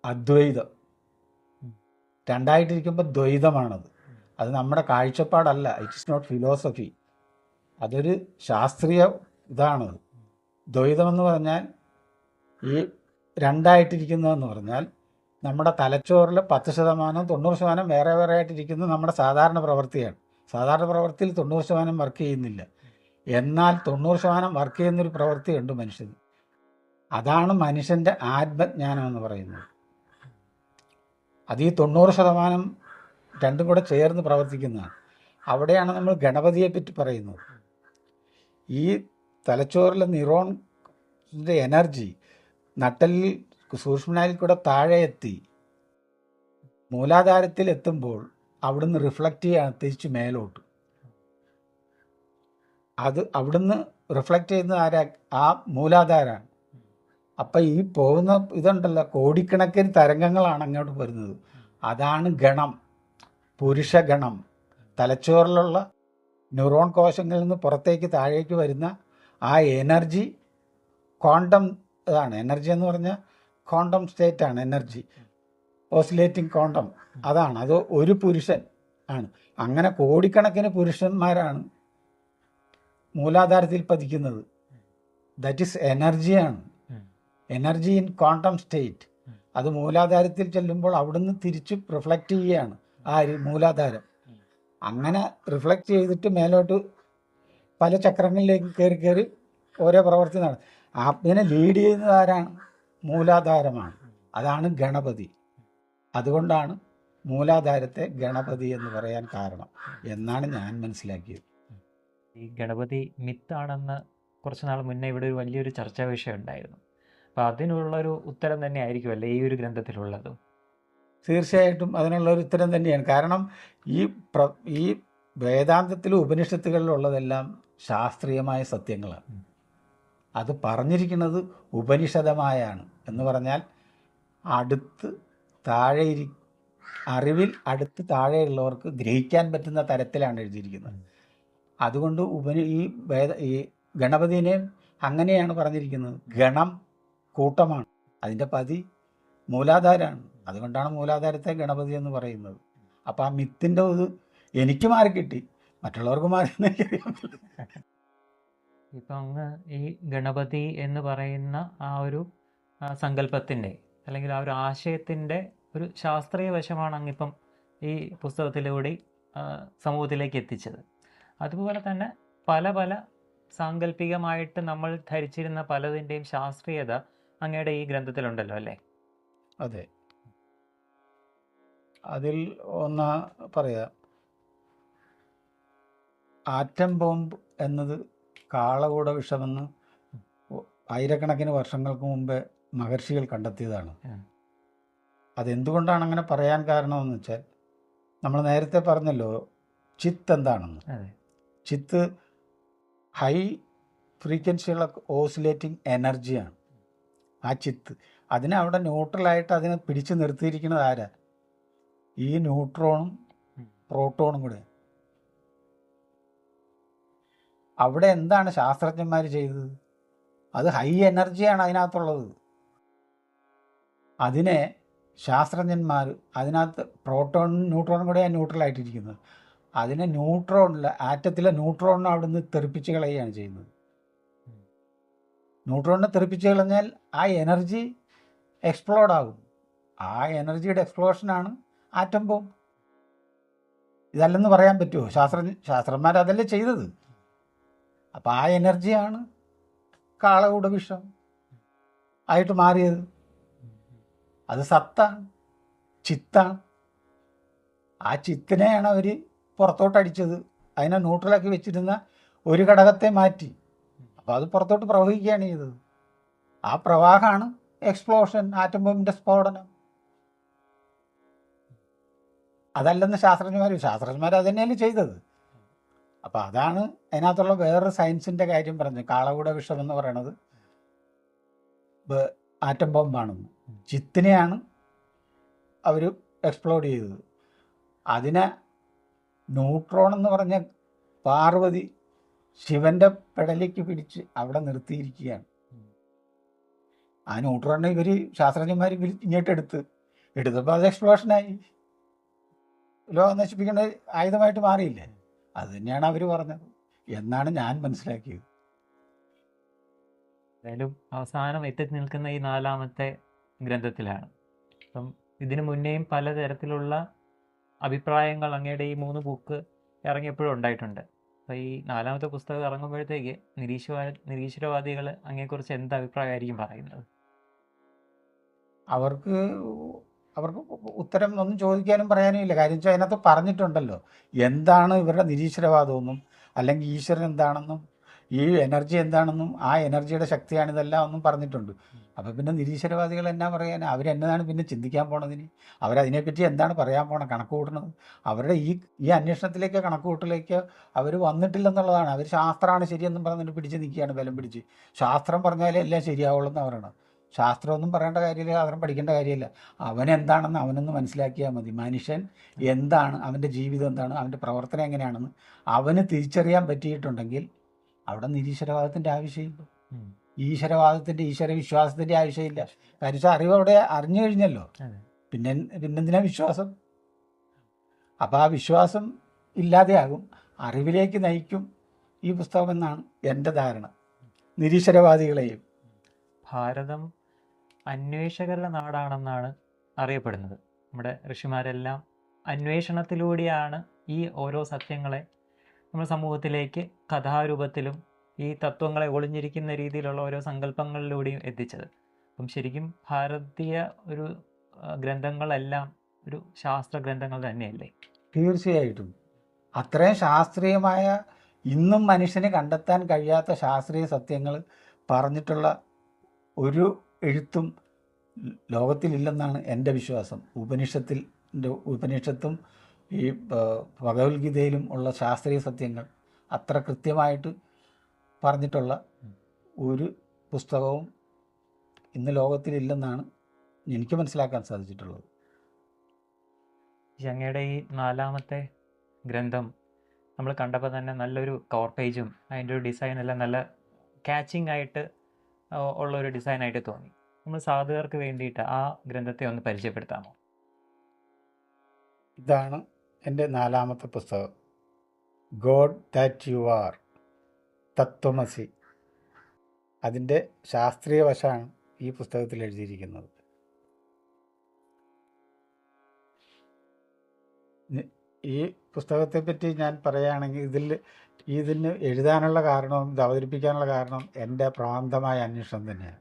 അദ്വൈതം. രണ്ടായിട്ടിരിക്കുമ്പോൾ ദ്വൈതമാണത്. അത് നമ്മുടെ കാഴ്ചപ്പാടല്ല. It is not philosophy. അതൊരു ശാസ്ത്രീയ ഇതാണത്. ദ്വൈതമെന്ന് പറഞ്ഞാൽ ഈ രണ്ടായിട്ടിരിക്കുന്നതെന്ന് പറഞ്ഞാൽ നമ്മുടെ തലച്ചോറിൽ 10%, 90% വേറെ വേറെ ആയിട്ടിരിക്കുന്നത് നമ്മുടെ സാധാരണ പ്രവൃത്തിയാണ്. സാധാരണ പ്രവൃത്തിയിൽ 90% വർക്ക് ചെയ്യുന്നില്ല. എന്നാൽ 90% വർക്ക് ചെയ്യുന്നൊരു പ്രവൃത്തിയുണ്ട് മനുഷ്യന്. അതാണ് മനുഷ്യൻ്റെ ആത്മജ്ഞാനം എന്ന് പറയുന്നത്. അത് ഈ 90% രണ്ടും കൂടെ ചേർന്ന് പ്രവർത്തിക്കുന്നതാണ്. അവിടെയാണ് നമ്മൾ ഗണപതിയെ പറ്റി പറയുന്നത്. ഈ തലച്ചോറിലെ ന്യൂറോണിൻ്റെ എനർജി നട്ടലിൽ സൂക്ഷ്മനായിൽ കൂടെ താഴെ എത്തി മൂലാധാരത്തിൽ എത്തുമ്പോൾ അവിടുന്ന് റിഫ്ലക്റ്റ് ചെയ്യാണ് തിരിച്ച് മേലോട്ട്. അത് അവിടുന്ന് റിഫ്ലക്റ്റ് ചെയ്യുന്നത് ആ മൂലാധാരമാണ്. അപ്പം ഈ പോകുന്ന ഇതുണ്ടല്ലോ, കോടിക്കണക്കിന് തരംഗങ്ങളാണ് അങ്ങോട്ട് വരുന്നത്. അതാണ് ഗണം, പുരുഷ ഗണം. തലച്ചോറിലുള്ള ന്യൂറോൺ കോശങ്ങളിൽ നിന്ന് പുറത്തേക്ക് താഴേക്ക് വരുന്ന ആ എനർജി ക്വാണ്ടം ഇതാണ്. എനർജി എന്ന് പറഞ്ഞാൽ ക്വാണ്ടം സ്റ്റേറ്റ് ആണ്. എനർജി ഓസിലേറ്റിംഗ് ക്വാണ്ടം അതാണ്. അത് ഒരു പുരുഷൻ ആണ്. അങ്ങനെ കോടിക്കണക്കിന് പുരുഷന്മാരാണ് മൂലാധാരത്തിൽ പതിക്കുന്നത്. ദാറ്റ് ഈസ് എനർജിയാണ്. Energy in quantum state. അത് മൂലാധാരത്തിൽ ചെല്ലുമ്പോൾ അവിടുന്ന് തിരിച്ച് റിഫ്ലക്റ്റ് ചെയ്യുകയാണ് ആ മൂലാധാരം. അങ്ങനെ റിഫ്ലക്റ്റ് ചെയ്തിട്ട് മേലോട്ട് പല ചക്രങ്ങളിലേക്ക് കയറി കയറി ഓരോ പ്രവൃത്തി നടക്കും. ആത്മനെ ലീഡ് ചെയ്യുന്നത് ആരാണ്? മൂലാധാരമാണ്. അതാണ് ഗണപതി. അതുകൊണ്ടാണ് മൂലാധാരത്തെ ഗണപതി എന്ന് പറയാൻ കാരണം എന്നാണ് ഞാൻ മനസ്സിലാക്കിയത്. ഈ ഗണപതി മിത്താണെന്ന് കുറച്ച് നാൾ മുന്നേ ഇവിടെ ഒരു വലിയൊരു ചർച്ചാ വിഷയം ഉണ്ടായിരുന്നു. അപ്പോൾ അതിനുള്ളൊരു ഉത്തരം തന്നെ ആയിരിക്കുമല്ലേ ഈ ഒരു ഗ്രന്ഥത്തിലുള്ളത്? തീർച്ചയായിട്ടും അതിനുള്ളൊരു ഉത്തരം തന്നെയാണ്. കാരണം ഈ വേദാന്തത്തിലും ഉപനിഷത്തുകളിലുള്ളതെല്ലാം ശാസ്ത്രീയമായ സത്യങ്ങളാണ്. അത് പറഞ്ഞിരിക്കുന്നത് ഉപനിഷദമായാണ്. എന്ന് പറഞ്ഞാൽ അടുത്ത് താഴെ അറിവിൽ അടുത്ത് താഴെയുള്ളവർക്ക് ഗ്രഹിക്കാൻ പറ്റുന്ന തരത്തിലാണ് എഴുതിയിരിക്കുന്നത്. അതുകൊണ്ട് ഈ ഗണപതിനെ അങ്ങനെയാണ് പറഞ്ഞിരിക്കുന്നത്. ഗണം കൂട്ടമാണ്, അതിൻ്റെ പതി മൂലാധാരമാണ്. അതുകൊണ്ടാണ് മൂലാധാരത്തെ ഗണപതി എന്ന് പറയുന്നത്. അപ്പം ആ മിത്തിൻ്റെ ഇത് എനിക്ക് മാറിക്കിട്ടി, മറ്റുള്ളവർക്ക് മാറിയെന്ന് എനിക്കറിയാമല്ലോ. ഇപ്പം അങ്ങ് ഈ ഗണപതി എന്ന് പറയുന്ന ആ ഒരു സങ്കല്പത്തിൻ്റെ അല്ലെങ്കിൽ ആ ഒരു ആശയത്തിൻ്റെ ഒരു ശാസ്ത്രീയ വശമാണ് അങ്ങിപ്പം ഈ പുസ്തകത്തിലൂടെ സമൂഹത്തിലേക്ക് എത്തിച്ചത്. അതുപോലെ തന്നെ പല പല സാങ്കല്പികമായിട്ട് നമ്മൾ ധരിച്ചിരുന്ന പലതിൻ്റെയും ശാസ്ത്രീയത അങ്ങയുടെ ഈ ഗ്രന്ഥത്തിലുണ്ടല്ലോ അല്ലേ? അതെ, അതിൽ ഒന്ന് പറയാം. ആറ്റം ബോംബ് എന്നത് കാളകൂട വിഷമെന്ന് ആയിരക്കണക്കിന് വർഷങ്ങൾക്ക് മുമ്പേ മഹർഷികൾ കണ്ടെത്തിയതാണ്. അതെന്തുകൊണ്ടാണ് അങ്ങനെ പറയാൻ കാരണമെന്ന് വെച്ചാൽ, നമ്മൾ നേരത്തെ പറഞ്ഞല്ലോ ചിത്ത് എന്താണെന്ന്. ചിത്ത് ഹൈ ഫ്രീക്വൻസിയുള്ള ഓസിലേറ്റിംഗ് എനർജിയാണ്. ആ ചിത്ത് അതിനെ അവിടെ ന്യൂട്രലായിട്ട് അതിനെ പിടിച്ചു നിർത്തിയിരിക്കുന്നത് ആരാ? ഈ ന്യൂട്രോണും പ്രോട്ടോണും കൂടെ. അവിടെ എന്താണ് ശാസ്ത്രജ്ഞന്മാർ ചെയ്തത്? അത് ഹൈ എനർജിയാണ് അതിനകത്തുള്ളത്. അതിനെ ശാസ്ത്രജ്ഞന്മാർ അതിനകത്ത് പ്രോട്ടോൺ ന്യൂട്രോൺ കൂടെയാണ് ന്യൂട്രലായിട്ടിരിക്കുന്നത്. അതിനെ ന്യൂട്രോണിൽ ആറ്റത്തിലെ ന്യൂട്രോണിനെ അവിടുന്ന് തെറിപ്പിച്ച് കളയുകയാണ് ചെയ്യുന്നത്. ന്യൂട്രോണിനെ തെറിപ്പിച്ച് കളഞ്ഞാൽ ആ എനർജി എക്സ്പ്ലോഡ് ആകും. ആ എനർജിയുടെ എക്സ്പ്ലോഷനാണ് ആറ്റം ബോംബ്. ഇതല്ലെന്ന് പറയാൻ പറ്റുമോ? ശാസ്ത്രന്മാർ അതല്ലേ ചെയ്തത്. അപ്പം ആ എനർജിയാണ് കാളകൂട വിഷം ആയിട്ട് മാറിയത്. അത് സത്താണ്, ചിത്താണ്. ആ ചിത്തിനെയാണ് അവർ പുറത്തോട്ടടിച്ചത്. അതിനെ ന്യൂട്രലാക്കി വെച്ചിരുന്ന ഒരു ഘടകത്തെ മാറ്റി. അപ്പോൾ അത് പുറത്തോട്ട് പ്രവഹിക്കുകയാണ് ചെയ്തത്. ആ പ്രവാഹമാണ് എക്സ്പ്ലോഷൻ, ആറ്റം ബോംബിൻ്റെ സ്ഫോടനം. അതല്ലെന്ന് ശാസ്ത്രജ്ഞന്മാർ അത് തന്നെയല്ലേ ചെയ്തത്. അപ്പോൾ അതാണ് അതിനകത്തുള്ള വേറൊരു സയൻസിൻ്റെ കാര്യം പറഞ്ഞത്. കാളകൂട വിഷം എന്ന് പറയണത് ആറ്റം ബോംബാണെന്ന്. ചിത്തിനെയാണ് അവർ എക്സ്പ്ലോഡ് ചെയ്തത്. അതിനെ ന്യൂട്രോൺ എന്ന് പറഞ്ഞ പാർവതി ശിവൻ്റെ പെടലേക്ക് പിടിച്ച് അവിടെ നിർത്തിയിരിക്കുകയാണ്. ആ ന്യൂട്രോണിനെ ശാസ്ത്രജ്ഞന്മാർ എടുത്തപ്പോൾ അത് എക്സ്പ്ലോഷനായി ലോകം നശിപ്പിക്കേണ്ട ആയുധമായിട്ട് മാറിയില്ലേ. അത് തന്നെയാണ് അവർ പറഞ്ഞത് എന്നാണ് ഞാൻ മനസ്സിലാക്കിയത്. എന്തായാലും അവസാനം എത്തി നിൽക്കുന്ന ഈ 4ാമത്തെ ഗ്രന്ഥത്തിലാണ്. അപ്പം ഇതിനു മുന്നേയും പലതരത്തിലുള്ള അഭിപ്രായങ്ങൾ അങ്ങയുടെ ഈ 3 ബുക്ക് ഇറങ്ങിയപ്പോഴും ഉണ്ടായിട്ടുണ്ട്. അപ്പോൾ ഈ 4ാമത്തെ പുസ്തകം ഇറങ്ങുമ്പോഴത്തേക്ക് നിരീശ്വരവാദികൾ അങ്ങയെക്കുറിച്ച് എന്ത് അഭിപ്രായമായിരിക്കും പറയുന്നത്? അവർക്ക് ഉത്തരം ഒന്നും ചോദിക്കാനും പറയാനും ഇല്ല. കാര്യം വെച്ചാൽ അതിനകത്ത് പറഞ്ഞിട്ടുണ്ടല്ലോ എന്താണ് ഇവരുടെ നിരീശ്വരവാദമെന്നും, അല്ലെങ്കിൽ ഈശ്വരൻ എന്താണെന്നും, ഈ എനർജി എന്താണെന്നും, ആ എനർജിയുടെ ശക്തിയാണ് ഇതെല്ലാം ഒന്നും പറഞ്ഞിട്ടുണ്ട്. അപ്പോൾ പിന്നെ നിരീശ്വരവാദികൾ എന്നാ പറയാൻ? അവരെന്നതാണ് പിന്നെ ചിന്തിക്കാൻ പോണതിന്? അവരതിനെപ്പറ്റി എന്താണ് പറയാൻ പോണത്? കണക്ക് കൂട്ടുന്നത് അവരുടെ ഈ അന്വേഷണത്തിലേക്ക്, കണക്കുകൂട്ടലേക്ക് അവർ വന്നിട്ടില്ലെന്നുള്ളതാണ്. അവർ ശാസ്ത്രമാണ് ശരിയെന്നും പറഞ്ഞിട്ട് പിടിച്ച് നിൽക്കുകയാണ്, ബലം പിടിച്ച്. ശാസ്ത്രം പറഞ്ഞാലേ എല്ലാം ശരിയാവുള്ളൂ എന്ന് പറയണം. ശാസ്ത്രമൊന്നും പറയേണ്ട കാര്യമില്ല, ശാസ്ത്രം പഠിക്കേണ്ട കാര്യമില്ല. അവനെന്താണെന്ന് അവനൊന്ന് മനസ്സിലാക്കിയാൽ മതി. മനുഷ്യൻ എന്താണ്, അവൻ്റെ ജീവിതം എന്താണ്, അവൻ്റെ പ്രവർത്തനം എങ്ങനെയാണെന്ന് അവന് തിരിച്ചറിയാൻ പറ്റിയിട്ടുണ്ടെങ്കിൽ അവിടെ നിരീശ്വരവാദത്തിൻ്റെ ആവശ്യമില്ല, ഈശ്വരവാദത്തിൻ്റെ, ഈശ്വരവിശ്വാസത്തിൻ്റെ ആവശ്യമില്ല. കാര്യം വെച്ചാൽ അറിവ് അവിടെ അറിഞ്ഞു കഴിഞ്ഞല്ലോ. പിന്നെന്തിനാ വിശ്വാസം? അപ്പോൾ ആ വിശ്വാസം ഇല്ലാതെയാകും, അറിവിലേക്ക് നയിക്കും ഈ പുസ്തകം എന്നാണ് എൻ്റെ ധാരണ. നിരീശ്വരവാദികളെയും. ഭാരതം അന്വേഷകരുടെ നാടാണെന്നാണ് അറിയപ്പെടുന്നത്. നമ്മുടെ ഋഷിമാരെല്ലാം അന്വേഷണത്തിലൂടെയാണ് ഈ ഓരോ സത്യങ്ങളെ നമ്മുടെ സമൂഹത്തിലേക്ക് കഥാരൂപത്തിലും ഈ തത്വങ്ങളെ ഒളിഞ്ഞിരിക്കുന്ന രീതിയിലുള്ള ഓരോ സങ്കല്പങ്ങളിലൂടെയും എത്തിച്ചത്. അപ്പം ശരിക്കും ഭാരതീയ ഒരു ഗ്രന്ഥങ്ങളെല്ലാം ഒരു ശാസ്ത്ര ഗ്രന്ഥങ്ങൾ തന്നെയല്ലേ? തീർച്ചയായിട്ടും. അത്രയും ശാസ്ത്രീയമായ, ഇന്നും മനുഷ്യന് കണ്ടെത്താൻ കഴിയാത്ത ശാസ്ത്രീയ സത്യങ്ങൾ പറഞ്ഞിട്ടുള്ള ഒരു എഴുത്തും ലോകത്തിലില്ലെന്നാണ് എൻ്റെ വിശ്വാസം. ഉപനിഷത്തും ഈ ഭഗവത്ഗീതയിലും ഉള്ള ശാസ്ത്രീയ സത്യങ്ങൾ അത്ര കൃത്യമായിട്ട് പറഞ്ഞിട്ടുള്ള ഒരു പുസ്തകവും ഇന്ന് ലോകത്തിലില്ലെന്നാണ് എനിക്ക് മനസ്സിലാക്കാൻ സാധിച്ചിട്ടുള്ളത്. അങ്ങയുടെ ഈ 4ാമത്തെ ഗ്രന്ഥം നമ്മൾ കണ്ടപ്പോൾ തന്നെ നല്ലൊരു കവർ പേജും അതിൻ്റെ ഒരു ഡിസൈനെല്ലാം നല്ല ക്യാച്ചിങ് ആയിട്ട് ഉള്ളൊരു ഡിസൈനായിട്ട് തോന്നി. നമ്മൾ സാധുക്കാർക്ക് വേണ്ടിയിട്ട് ആ ഗ്രന്ഥത്തെ ഒന്ന് പരിചയപ്പെടുത്താമോ? ഇതാണ് എൻ്റെ 4ാമത്തെ പുസ്തകം, ഗോഡ് ദാറ്റ് യു ആർ, തത്വമസി. അതിൻ്റെ ശാസ്ത്രീയ വശമാണ് ഈ പുസ്തകത്തിൽ എഴുതിയിരിക്കുന്നത്. ഈ പുസ്തകത്തെപ്പറ്റി ഞാൻ പറയുകയാണെങ്കിൽ ഇതിന് എഴുതാനുള്ള കാരണവും ഇത് അവതരിപ്പിക്കാനുള്ള കാരണം എൻ്റെ പ്രാന്തമായ അന്വേഷണം തന്നെയാണ്.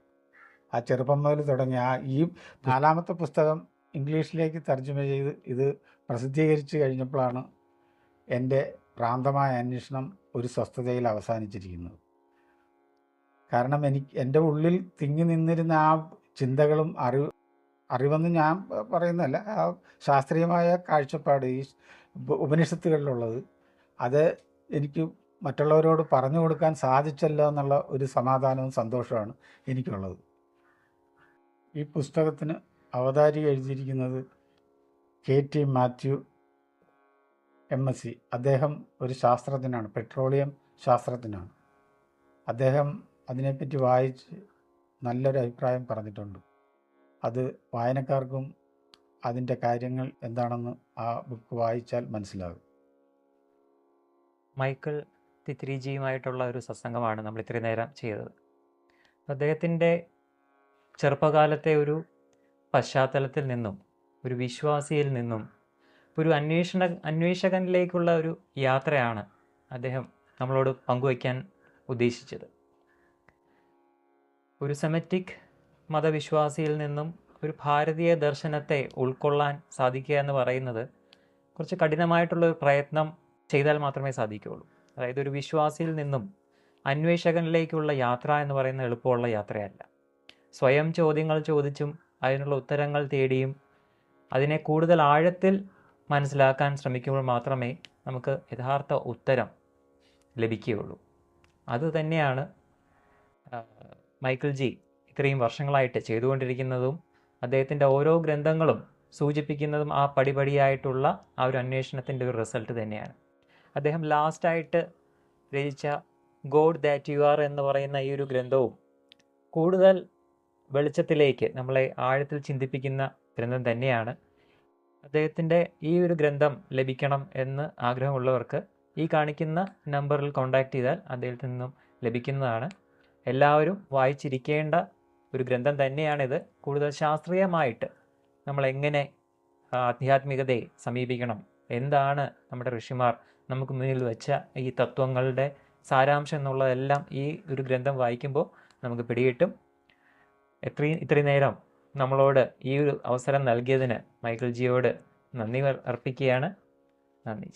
ആ ചെറുപ്പം മുതൽ തുടങ്ങിയ ഈ 4ാമത്തെ പുസ്തകം ഇംഗ്ലീഷിലേക്ക് തർജ്ജമ ചെയ്ത് ഇത് പ്രസിദ്ധീകരിച്ച് കഴിഞ്ഞപ്പോഴാണ് എൻ്റെ പ്രാന്തമായ അന്വേഷണം ഒരു സ്വസ്ഥതയിൽ അവസാനിച്ചിരിക്കുന്നത്. കാരണം എൻ്റെ ഉള്ളിൽ തിങ്ങി നിന്നിരുന്ന ആ ചിന്തകളും അറിവെന്ന് ഞാൻ പറയുന്നതല്ല, ആ ശാസ്ത്രീയമായ കാഴ്ചപ്പാട് ഈ ഉപനിഷത്തുകളിലുള്ളത്, അത് എനിക്ക് മറ്റുള്ളവരോട് പറഞ്ഞു കൊടുക്കാൻ സാധിച്ചല്ലോ എന്നുള്ള ഒരു സമാധാനവും സന്തോഷമാണ് എനിക്കുള്ളത്. ഈ പുസ്തകത്തിന് അവതാരിക എഴുതിയിരിക്കുന്നത് KT മാത്യു MSc. അദ്ദേഹം ഒരു ശാസ്ത്രജ്ഞനാണ്, പെട്രോളിയം ശാസ്ത്രജ്ഞനാണ്. അദ്ദേഹം അതിനെപ്പറ്റി വായിച്ച് നല്ലൊരു അഭിപ്രായം പറഞ്ഞിട്ടുണ്ട്. അത് വായനക്കാർക്കും അതിൻ്റെ കാര്യങ്ങൾ എന്താണെന്ന് ആ ബുക്ക് വായിച്ചാൽ മനസ്സിലാകും. മൈക്കിൾ തിത്രിജിയുമായിട്ടുള്ള ഒരു സത്സംഗമാണ് നമ്മൾ ഇത്രയും നേരം ചെയ്തത്. അദ്ദേഹത്തിൻ്റെ ചെറുപ്പകാലത്തെ ഒരു പശ്ചാത്തലത്തിൽ നിന്നും, ഒരു വിശ്വാസിയിൽ നിന്നും, ഒരു അന്വേഷകനിലേക്കുള്ള ഒരു യാത്രയാണ് അദ്ദേഹം നമ്മളോട് പങ്കുവയ്ക്കാൻ ഉദ്ദേശിച്ചത്. ഒരു സെമറ്റിക് മതവിശ്വാസിയിൽ നിന്നും ഒരു ഭാരതീയ ദർശനത്തെ ഉൾക്കൊള്ളാൻ സാധിക്കുക എന്ന് പറയുന്നത് കുറച്ച് കഠിനമായിട്ടുള്ളൊരു പ്രയത്നം ചെയ്താൽ മാത്രമേ സാധിക്കുകയുള്ളൂ. അതായത് ഒരു വിശ്വാസിയിൽ നിന്നും അന്വേഷകനിലേക്കുള്ള യാത്ര എന്ന് പറയുന്നത് എളുപ്പമുള്ള യാത്രയല്ല. സ്വയം ചോദ്യങ്ങൾ ചോദിച്ചും അതിനുള്ള ഉത്തരങ്ങൾ തേടിയും അതിനെ കൂടുതൽ ആഴത്തിൽ മനസ്സിലാക്കാൻ ശ്രമിക്കുമ്പോൾ മാത്രമേ നമുക്ക് യഥാർത്ഥ ഉത്തരം ലഭിക്കുകയുള്ളൂ. അതുതന്നെയാണ് മൈക്കിൾ ജി ഇത്രയും വർഷങ്ങളായിട്ട് ചെയ്തുകൊണ്ടിരിക്കുന്നതും അദ്ദേഹത്തിൻ്റെ ഓരോ ഗ്രന്ഥങ്ങളും സൂചിപ്പിക്കുന്നതും ആ പടിപടിയായിട്ടുള്ള ആ ഒരു അന്വേഷണത്തിൻ്റെ ഒരു റിസൾട്ട് തന്നെയാണ്. അദ്ദേഹം ലാസ്റ്റായിട്ട് രചിച്ച ഗോഡ് ദാറ്റ് യു ആർ എന്ന് പറയുന്ന ഈ ഒരു ഗ്രന്ഥവും കൂടുതൽ വെളിച്ചത്തിലേക്ക് നമ്മളെ ആഴത്തിൽ ചിന്തിപ്പിക്കുന്ന ഗ്രന്ഥം തന്നെയാണ്. അദ്ദേഹത്തിൻ്റെ ഈ ഒരു ഗ്രന്ഥം ലഭിക്കണം എന്ന് ആഗ്രഹമുള്ളവർക്ക് ഈ കാണിക്കുന്ന നമ്പറിൽ കോൺടാക്റ്റ് ചെയ്താൽ അദ്ദേഹത്തിൽ നിന്നും ലഭിക്കുന്നതാണ്. എല്ലാവരും വായിച്ചിരിക്കേണ്ട ഒരു ഗ്രന്ഥം തന്നെയാണിത്. കൂടുതൽ ശാസ്ത്രീയമായിട്ട് നമ്മൾ എങ്ങനെ ആധ്യാത്മികതയെ സമീപിക്കണം, എന്താണ് നമ്മുടെ ഋഷിമാർ നമുക്ക് മുന്നിൽ വെച്ച ഈ തത്വങ്ങളുടെ സാരാംശം എന്നുള്ളതെല്ലാം ഈ ഒരു ഗ്രന്ഥം വായിക്കുമ്പോൾ നമുക്ക് പിടികിട്ടും. ഇത്രയും നേരം നമ്മളോട് ഈ ഒരു അവസരം നൽകിയതിന് മൈക്കിൾ ജിയോട് നന്ദി അർപ്പിക്കുകയാണ്. നന്ദി.